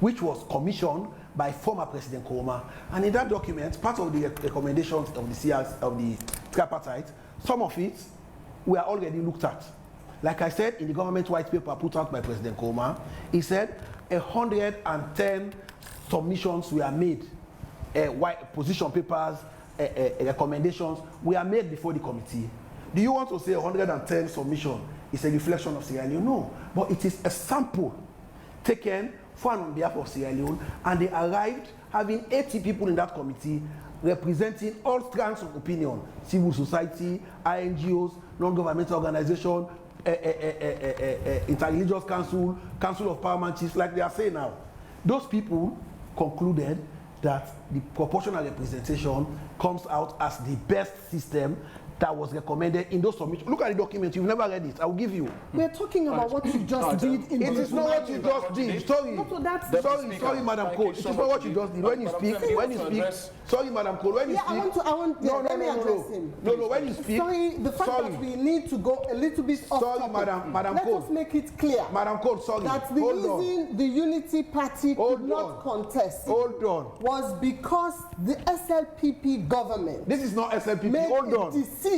[SPEAKER 7] which was commissioned by former President Koroma. And in that document, part of the recommendations of the CRC, of the tripartite, some of it were already looked at. Like I said, in the government white paper put out by President Koroma, he said 110 submissions were made, white position papers, recommendations were made before the committee. Do you want to say 110 submissions is a reflection of Sierra Leone? No, but it is a sample taken on behalf of Sierra Leone, and they arrived having 80 people in that committee representing all strands of opinion: civil society, INGOs, non-governmental organizations, interreligious council, council of paramount chiefs, like they are saying now. Those people concluded that the proportional representation comes out as the best system that was recommended in those submissions. Look at the document. You've never read it. I will give you.
[SPEAKER 6] We're talking about what you just did.
[SPEAKER 7] It is not what you just did. Sorry. Sorry, Madam Cole. It is not what you just did. When you speak, sorry, Madam Cole. When you speak.
[SPEAKER 6] Let me address him.
[SPEAKER 7] No, when you speak.
[SPEAKER 6] Sorry, the fact that we need to go a little bit off topic.
[SPEAKER 7] Madam Cole.
[SPEAKER 6] Let us make it clear.
[SPEAKER 7] Madam Cole, sorry.
[SPEAKER 6] That the reason the Unity Party could not contest was because the SLPP government.
[SPEAKER 7] This is not SLPP.
[SPEAKER 6] Made a decision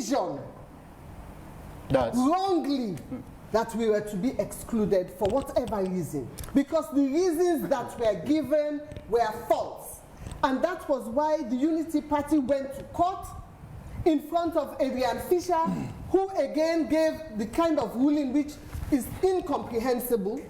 [SPEAKER 6] wrongly that we were to be excluded for whatever reason, because the reasons that were given were false. And that was why the Unity Party went to court in front of Adrian Fisher, who again gave the kind of ruling which is incomprehensible,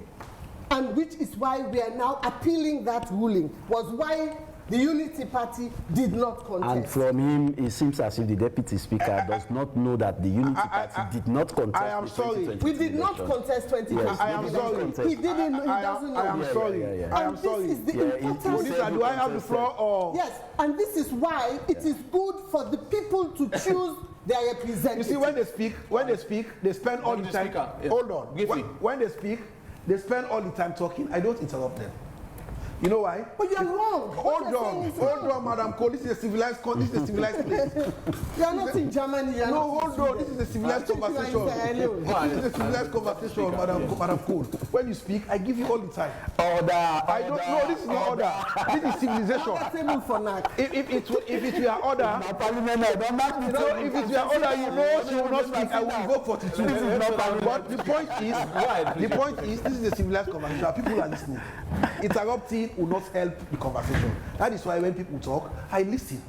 [SPEAKER 6] and which is why we are now appealing that ruling, was why the Unity Party did not contest.
[SPEAKER 2] And from him, it seems as if the Deputy Speaker does not know that the Unity Party did not contest.
[SPEAKER 7] I am sorry.
[SPEAKER 6] We did not contest 2020.
[SPEAKER 2] Yes,
[SPEAKER 7] I am sorry.
[SPEAKER 6] He didn't. He doesn't know.
[SPEAKER 7] I am sorry. I am sorry.
[SPEAKER 6] This is the important.
[SPEAKER 7] Do I have the floor or?
[SPEAKER 6] Yes, and this is why it is good for the people to choose their representatives.
[SPEAKER 7] You see, when they speak, they spend all the time. Hold on. When they speak, they spend all the time talking. I don't interrupt them. You know why?
[SPEAKER 6] But you're wrong.
[SPEAKER 7] Hold on, Madam Cole. This is a civilized place.
[SPEAKER 6] You are not in Germany.
[SPEAKER 7] No, hold on. This is a civilized conversation. This is a civilized conversation, Madam Cole. When you speak, I give you all the time.
[SPEAKER 2] Order.
[SPEAKER 7] I don't know. This is not order. This is civilization. If it were order, if it were order, you know she will not speak. I will vote 42. But the point is, this is a civilized conversation. People are listening. Interrupting will not help the conversation. That is why when people talk, I listen.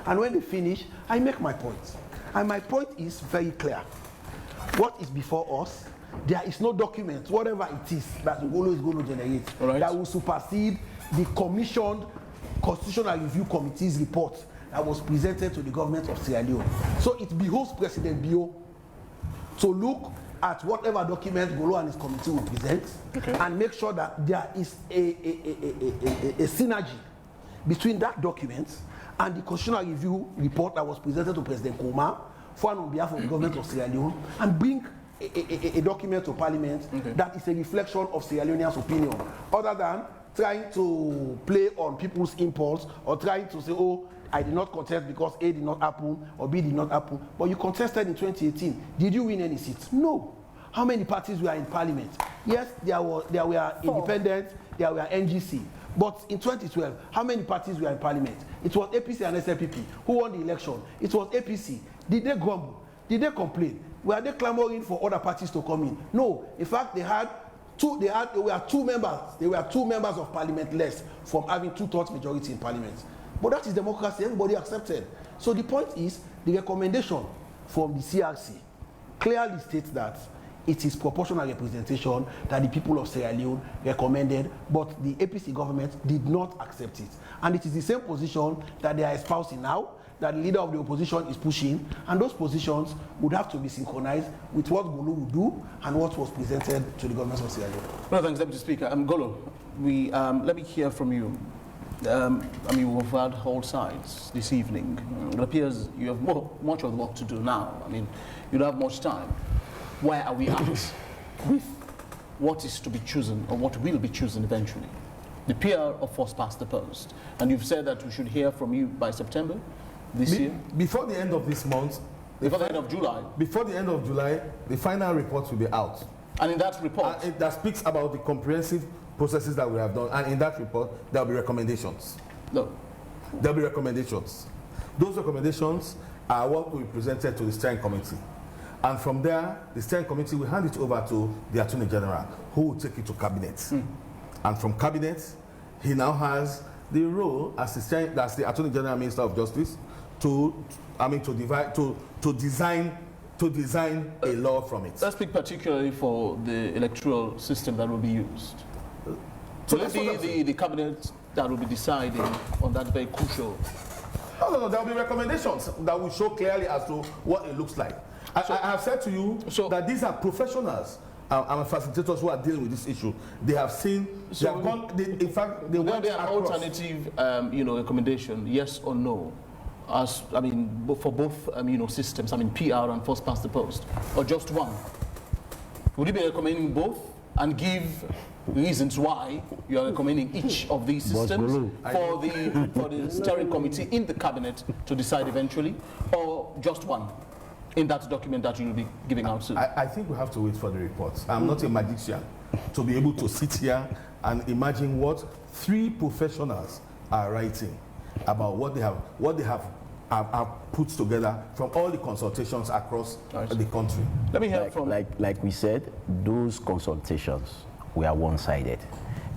[SPEAKER 7] And when they finish, I make my point. And my point is very clear. What is before us, there is no document, whatever it is, that Ngolo is going to generate, that will supersede the commissioned Constitutional Review Committee's report that was presented to the government of Sierra Leone. So it behoves President Bio to look at whatever document Ngolo and his committee will present, and make sure that there is a synergy between that document and the Constitutional Review report that was presented to President Koma on behalf of the government of Sierra Leone, and bring a document to Parliament that is a reflection of Sierra Leoneans' opinion, other than trying to play on people's impulse or trying to say, oh, I did not contest because A did not happen or B did not happen. But you contested in 2018. Did you win any seats? No. How many parties were in Parliament? Yes, there were independent, there were NGC. But in 2012, how many parties were in Parliament? It was APC and SLPP who won the election. It was APC. Did they grumble? Did they complain? Were they clamoring for other parties to come in? No. In fact, there were two members of Parliament less from having 2/3 majority in Parliament. But that is democracy. Everybody accepted. So the point is, the recommendation from the CRC clearly states that it is proportional representation that the people of Sierra Leone recommended, but the APC government did not accept it. And it is the same position that they are espousing now, that the leader of the opposition is pushing, and those positions would have to be synchronized with what Golo would do and what was presented to the government of Sierra Leone.
[SPEAKER 1] Well, thanks, Deputy Speaker. Golo, let me hear from you. We've heard all sides this evening. It appears you have much of the work to do now. You don't have much time. Where are we at with what is to be chosen or what will be chosen eventually? The PR of first past the post. And you've said that we should hear from you by September this year?
[SPEAKER 5] Before the end of this month.
[SPEAKER 1] Before the end of July?
[SPEAKER 5] Before the end of July, the final report will be out.
[SPEAKER 1] And in that report?
[SPEAKER 5] That speaks about the comprehensive processes that we have done. And in that report, there will be recommendations.
[SPEAKER 1] No.
[SPEAKER 5] There will be recommendations. Those recommendations are what will be presented to the steering committee. And from there, the steering committee will hand it over to the Attorney General, who will take it to Cabinet. And from Cabinet, he now has the role as the Attorney General, Minister of Justice, to design a law from it.
[SPEAKER 1] Let's speak particularly for the electoral system that will be used. So will it be the Cabinet that will be deciding on that very crucial?
[SPEAKER 5] No. There will be recommendations that will show clearly as to what it looks like. I have said to you that these are professionals and facilitators who are dealing with this issue. They have seen.
[SPEAKER 1] So
[SPEAKER 5] they have gone. In fact, they
[SPEAKER 1] will
[SPEAKER 5] went
[SPEAKER 1] there be an alternative, recommendation, yes or no, for both, systems. PR and first past the post, or just one? Would you be recommending both and give reasons why you are recommending each of these systems for the steering committee in the Cabinet to decide eventually, or just one in that document that you will be giving out soon?
[SPEAKER 5] I think we have to wait for the reports. I'm not a magician to be able to sit here and imagine what 3 professionals are writing about what they have have put together from all the consultations across the country.
[SPEAKER 1] Let me hear from...
[SPEAKER 2] Like we said, those consultations were one-sided.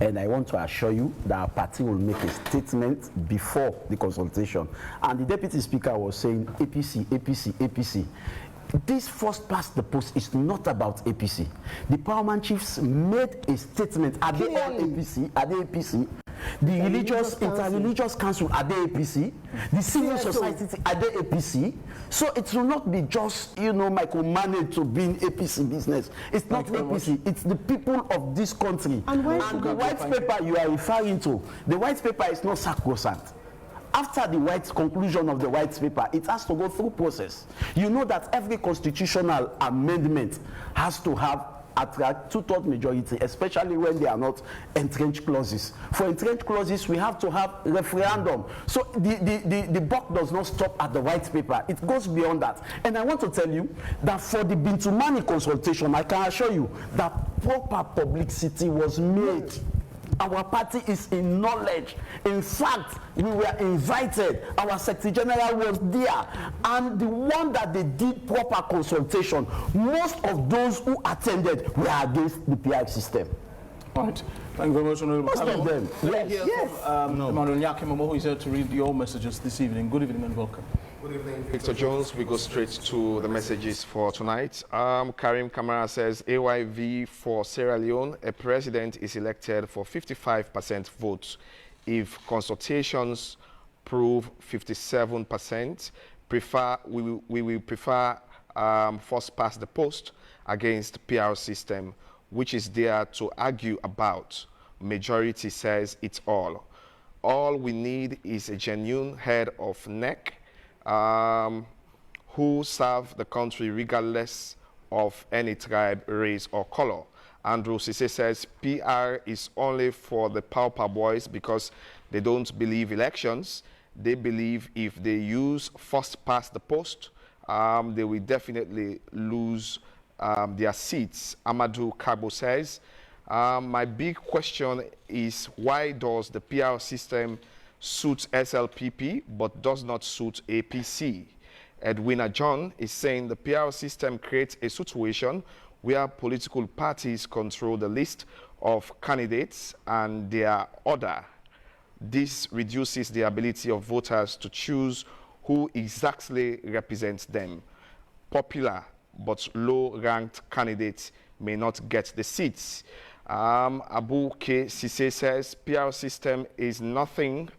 [SPEAKER 2] And I want to assure you that our party will make a statement before the consultation. And the Deputy Speaker was saying, APC, APC, APC. This first past the post is not about APC. The Powerman Chiefs made a statement. Are they all APC? Are they APC? The inter-religious council, are they APC? The civil society, are they APC? So it will not be just, micromanaged to be in APC business. It's not APC, it's the people of this country. And the white paper you are referring to, the white paper is not sacrosanct. After the conclusion of the white paper, it has to go through process. You know that every constitutional amendment has to have attract two-thirds majority, especially when they are not entrenched clauses. For entrenched clauses, we have to have referendum. So the buck does not stop at the white paper. It goes beyond that. And I want to tell you that for the Bintumani consultation, I can assure you that proper publicity was made. Our party is in knowledge. In fact, we were invited. Our Secretary General was there. And the one that they did proper consultation, most of those who attended were against the PR system.
[SPEAKER 1] Right. Thank you very much, Honorable.
[SPEAKER 2] Most of them.
[SPEAKER 1] Yes. Emmanuel Nyakimomo, who is here to read your messages this evening. Good evening and welcome.
[SPEAKER 8] Good evening, Victor Jones. We go straight to the messages for tonight. Karim Kamara says, AYV for Sierra Leone, a president is elected for 55% votes. If consultations prove 57%, we will prefer first past the post against PR system, which is there to argue about. Majority says it's all. All we need is a genuine head of neck who serve the country regardless of any tribe, race, or color. Andrew Sise says PR is only for the pauper boys because they don't believe elections. They believe if they use first past the post, they will definitely lose their seats. Amadou Kargbo says, my big question is why does the PR system suit SLPP but does not suit APC? Edwina John is saying the PR system creates a situation where political parties control the list of candidates and their order. This reduces the ability of voters to choose who exactly represents them. Popular but low-ranked candidates may not get the seats. Abu K. Sise says PR system is nothing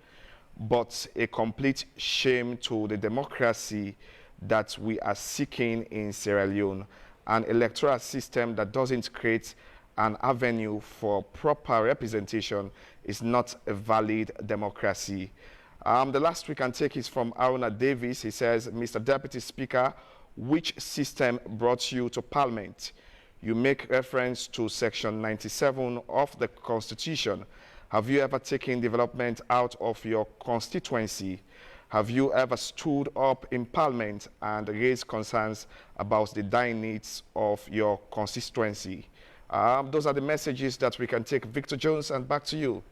[SPEAKER 8] but a complete shame to the democracy that we are seeking in Sierra Leone. An electoral system that doesn't create an avenue for proper representation is not a valid democracy. The last we can take is from Aruna Davis. He says, Mr. Deputy Speaker, which system brought you to Parliament? You make reference to Section 97 of the Constitution. Have you ever taken development out of your constituency? Have you ever stood up in Parliament and raised concerns about the dying needs of your constituency? Those are the messages that we can take. Victor Jones, and back to you.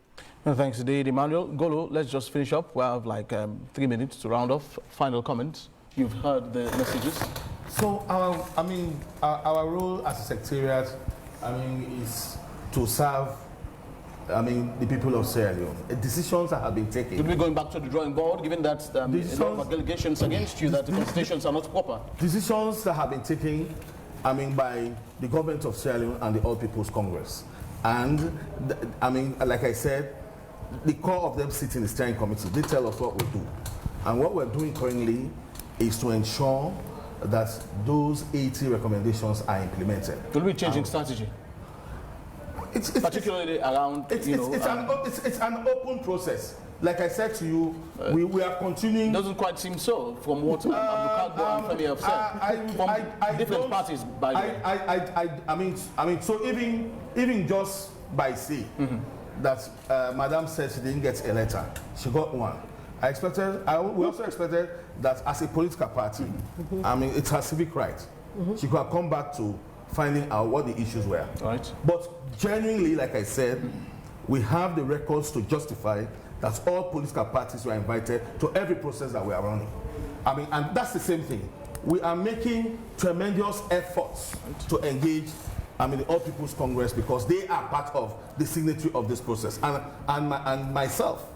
[SPEAKER 1] No, thanks indeed, Emmanuel. Golo, let's just finish up. We have like 3 minutes to round off. Final comments. You've heard the messages.
[SPEAKER 5] So, our role as a secretariat, is to serve the people of Sierra Leone. Decisions that have been taken.
[SPEAKER 1] Will we be going back to the drawing board, given that a lot of allegations against you that the constitutions are not proper?
[SPEAKER 5] Decisions that have been taken, by the government of Sierra Leone and the All People's Congress. And, like I said, the core of them sit in the steering committee. They tell us what we do. And what we're doing currently is to ensure that those 80 recommendations are implemented.
[SPEAKER 1] Will we be changing strategy? Particularly around,
[SPEAKER 5] it's an open process. Like I said to you, we are continuing.
[SPEAKER 1] Doesn't quite seem so from what Abdul and Femi have said. From different parties, by the way.
[SPEAKER 5] So even just by say that Madam said she didn't get a letter, she got one. We also expected that as a political party, it's her civic right. She could have come back to finding out what the issues were.
[SPEAKER 1] Right.
[SPEAKER 5] But genuinely, like I said, we have the records to justify that all political parties were invited to every process that we are running. I mean, and that's the same thing. We are making tremendous efforts to engage, I mean, the All People's Congress, because they are part of the signatory of this process. And myself,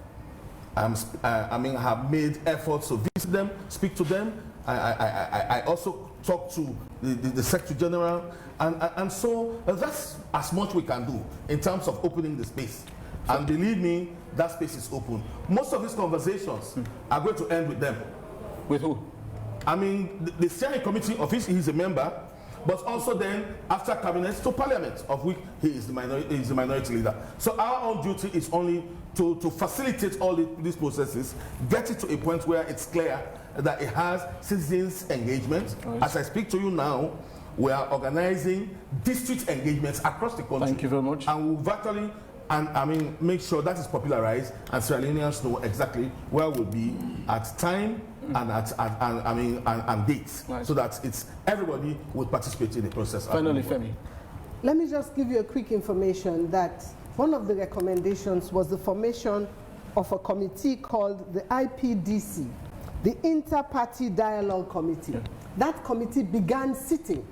[SPEAKER 5] I mean, have made efforts to visit them, speak to them. I also talk to the Secretary General, and so that's as much we can do in terms of opening the space. And believe me, that space is open. Most of these conversations are going to end with them.
[SPEAKER 1] With who?
[SPEAKER 5] I mean, the steering committee of which he is a member, but also then after cabinet to parliament, of which he is the minority leader. So our own duty is only to facilitate all these processes, get it to a point where it's clear that it has citizens' engagement. Right. As I speak to you now, we are organizing district engagements across the country.
[SPEAKER 1] Thank you very much.
[SPEAKER 5] And we'll virtually, make sure that is popularized and Sierra Leoneans know exactly where we'll be at time and dates, right, so that it's everybody will participate in the process.
[SPEAKER 1] Finally, Femi.
[SPEAKER 6] Let me just give you a quick information that one of the recommendations was the formation of a committee called the IPDC, the Inter-Party Dialogue Committee. Yeah. That committee began sitting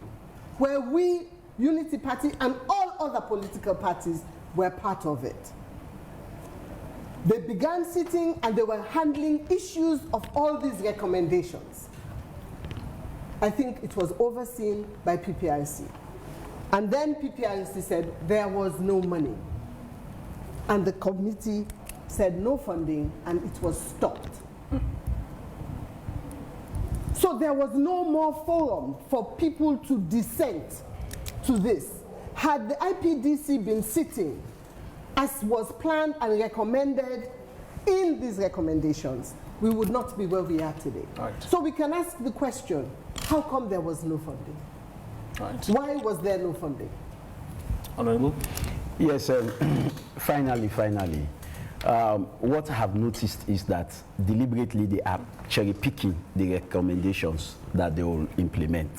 [SPEAKER 6] where we, Unity Party, and all other political parties were part of it. They began sitting and they were handling issues of all these recommendations. I think it was overseen by PPRC. And then PPRC said there was no money. And the committee said no funding, and it was stopped. So there was no more forum for people to dissent to this. Had the IPDC been sitting as was planned and recommended in these recommendations, we would not be where we are today. Right. So we can ask the question, how come there was no funding? Right. Why was there no funding?
[SPEAKER 1] Honorable?
[SPEAKER 2] Yes, finally, what I have noticed is that deliberately they are cherry-picking the recommendations that they will implement.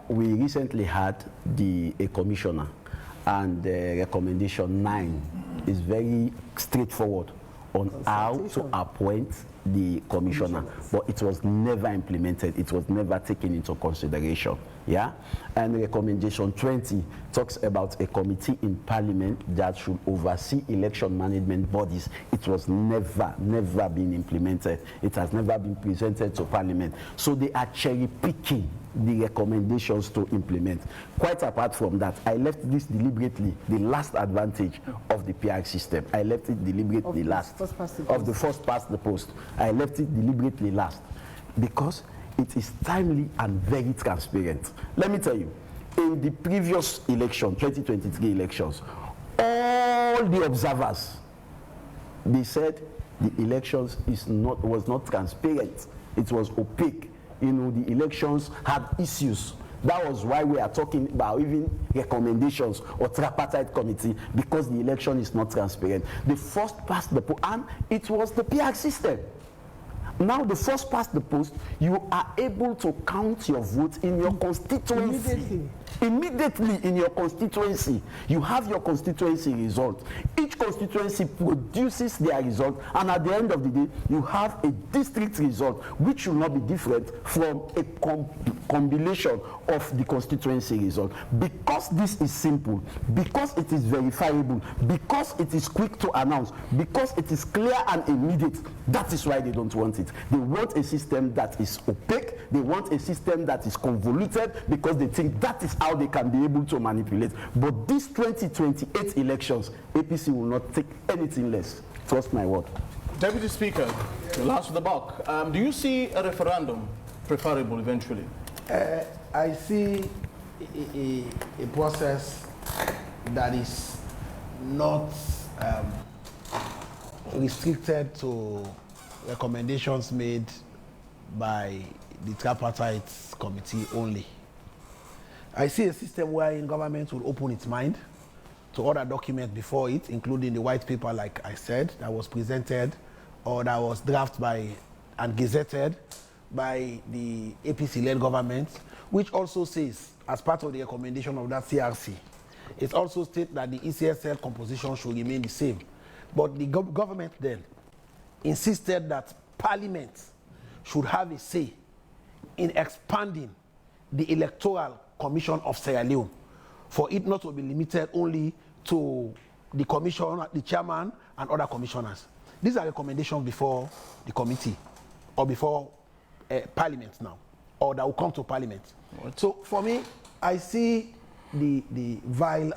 [SPEAKER 2] We recently had a commissioner, and recommendation 9 is very straightforward on how to appoint the commissioner, but it was never implemented, it was never taken into consideration. Yeah, and recommendation 20 talks about a committee in parliament that should oversee election management bodies. It was never been implemented. It has never been presented to parliament. So they are cherry picking the recommendations to implement. Quite apart from that, I left this deliberately, the last advantage of the PR system. I left it deliberately last. Of the first past the post. I left it deliberately last because it is timely and very transparent. Let me tell you, in the previous election, 2023 elections, all the observers, they said the elections was not transparent. It was opaque. You know, the elections had issues. That was why we are talking about even recommendations or tripartite committee, because the election is not transparent. The first past the post, and it was the PR system. Now, the first past the post, you are able to count your votes in your constituency. Immediately in your constituency. You have your constituency result. Each constituency produces their result, and at the end of the day, you have a district result, which will not be different from a combination of the constituency result. Because this is simple, because it is verifiable, because it is quick to announce, because it is clear and immediate, that is why they don't want it. They want a system that is opaque, they want a system that is convoluted, because they think that is how they can be able to manipulate. But these 2028 elections, APC will not take anything less. Trust my word.
[SPEAKER 1] Deputy Speaker, the last of the buck. Do you see a referendum preferable eventually?
[SPEAKER 7] I see a process that is not restricted to recommendations made by the tripartite committee only. I see a system wherein government will open its mind to other documents before it, including the white paper, like I said, that was presented or that was drafted by and gazetted by the APC-led government, which also says, as part of the recommendation of that CRC, it also states that the ECSL composition should remain the same. But the government then insisted that Parliament
[SPEAKER 9] should have a say in expanding the Electoral Commission of Sierra Leone, for it not to be limited only to the commission, the chairman, and other commissioners. These are recommendations before the committee or before Parliament now, or that will come to Parliament. What? So for me, I see the vile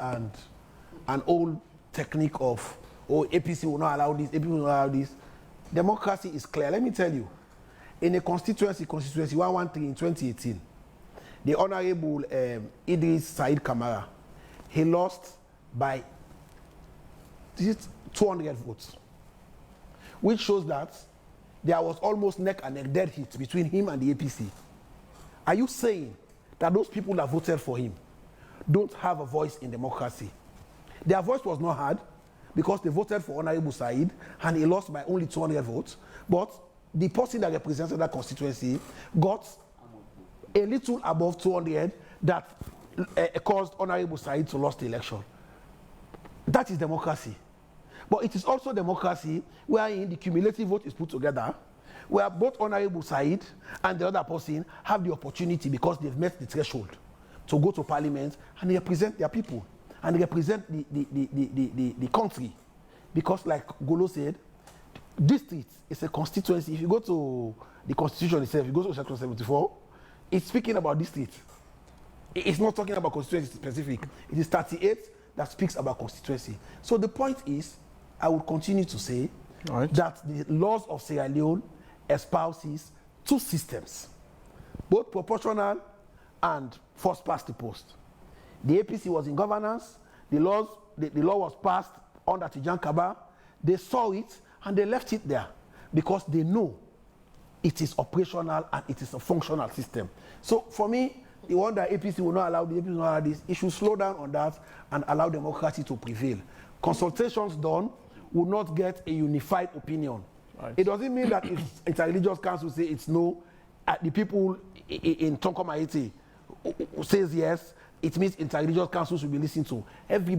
[SPEAKER 9] and old technique of, oh, APC will not allow this, APC will not allow this. Democracy is clear. Let me tell you, in a constituency 113 in 2018, the Honorable Idris Said Kamara, he lost by 200 votes, which shows that there was almost neck and neck dead hit between him and the APC. Are you saying that those people that voted for him don't have a voice in democracy? Their voice was not heard because they voted for Honorable Said and he lost by only 200 votes, but the person that represented that constituency got a little above 200 that caused Honorable Said to lose the election. That is democracy. But it is also democracy wherein the cumulative vote is put together, where both Honorable Said and the other person have the opportunity, because they've met the threshold, to go to Parliament and they represent their people and they represent the country. Because like Golo said, district is a constituency. If you go to the Constitution itself, you go to Section 74, it's speaking about district. It's not talking about constituency specific. It is 38 that speaks about constituency. So the point is, I would continue to say that the laws of Sierra Leone espouses two systems, both proportional and first past the post. The APC was in governance, the law was passed under Tijan Kaba. They saw it and they left it there because they know it is operational and it is a functional system. So for me, the one that APC will not allow, the APC will not allow this, it should slow down on that and allow democracy to prevail. Consultations done will not get a unified opinion. Right. It doesn't mean that if interreligious council say it's no, the people in Tonko Maite says yes, it means interreligious council should be listened to. Every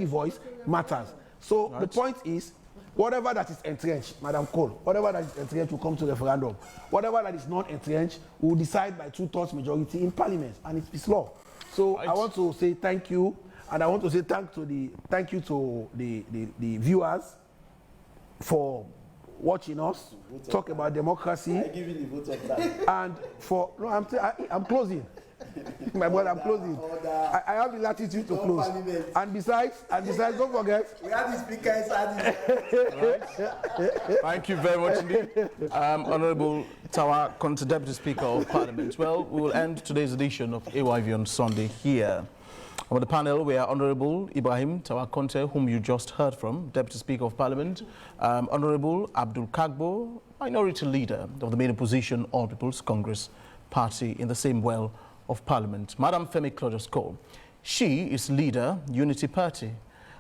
[SPEAKER 9] voice matters. So the point is, whatever that is entrenched, Madam Cole, whatever that is entrenched will come to referendum. Whatever that is not entrenched will decide by 2/3 majority in Parliament, and it's law. So I want to say thank you, and I want to say thank you to the viewers for watching us talk about democracy. I give you the vote of that. And for no, I'm closing. My brother, I'm closing. I have the latitude to close. And besides, don't forget. We have the speaker inside.
[SPEAKER 1] Thank you very much indeed. Honorable Tawa, Deputy Speaker of Parliament. Well, we will end today's edition of AYV on Sunday here. On the panel, we are Honorable Ibrahim Tawa Conte, whom you just heard from, Deputy Speaker of Parliament, Honorable Abdul Kargbo, Minority Leader of the main opposition All People's Congress Party in the same well of Parliament, Madam Femi Claudius. She is Leader, Unity Party,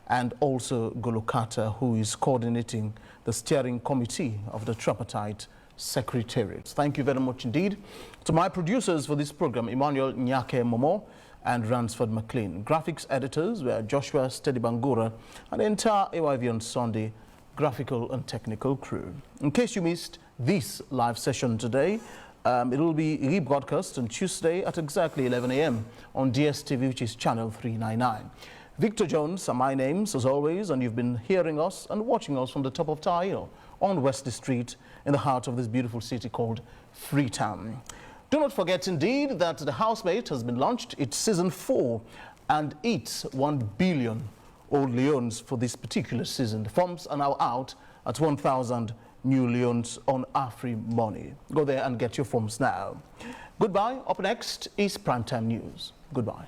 [SPEAKER 1] and also Golokata, who is coordinating the steering committee of the Tripartite Secretariat. Thank you very much indeed. To my producers for this program, Emmanuel Nyake Momo and Ransford McLean. Graphics editors were Joshua Stedibangura and the entire AYV on Sunday graphical and technical crew. In case you missed this live session today, it will be rebroadcast on Tuesday at exactly 11 a.m. on DSTV, which is channel 399. Victor Jones are my names, as always, and you've been hearing us and watching us from the top of Tawa Hill on Wesley Street in the heart of this beautiful city called Freetown. Do not forget, indeed, that The Housemate has been launched. It's season 4, and it's 1 billion old leons for this particular season. The forms are now out at 1,000 new leons on AfriMoney. Go there and get your forms now. Goodbye. Up next is Primetime News. Goodbye.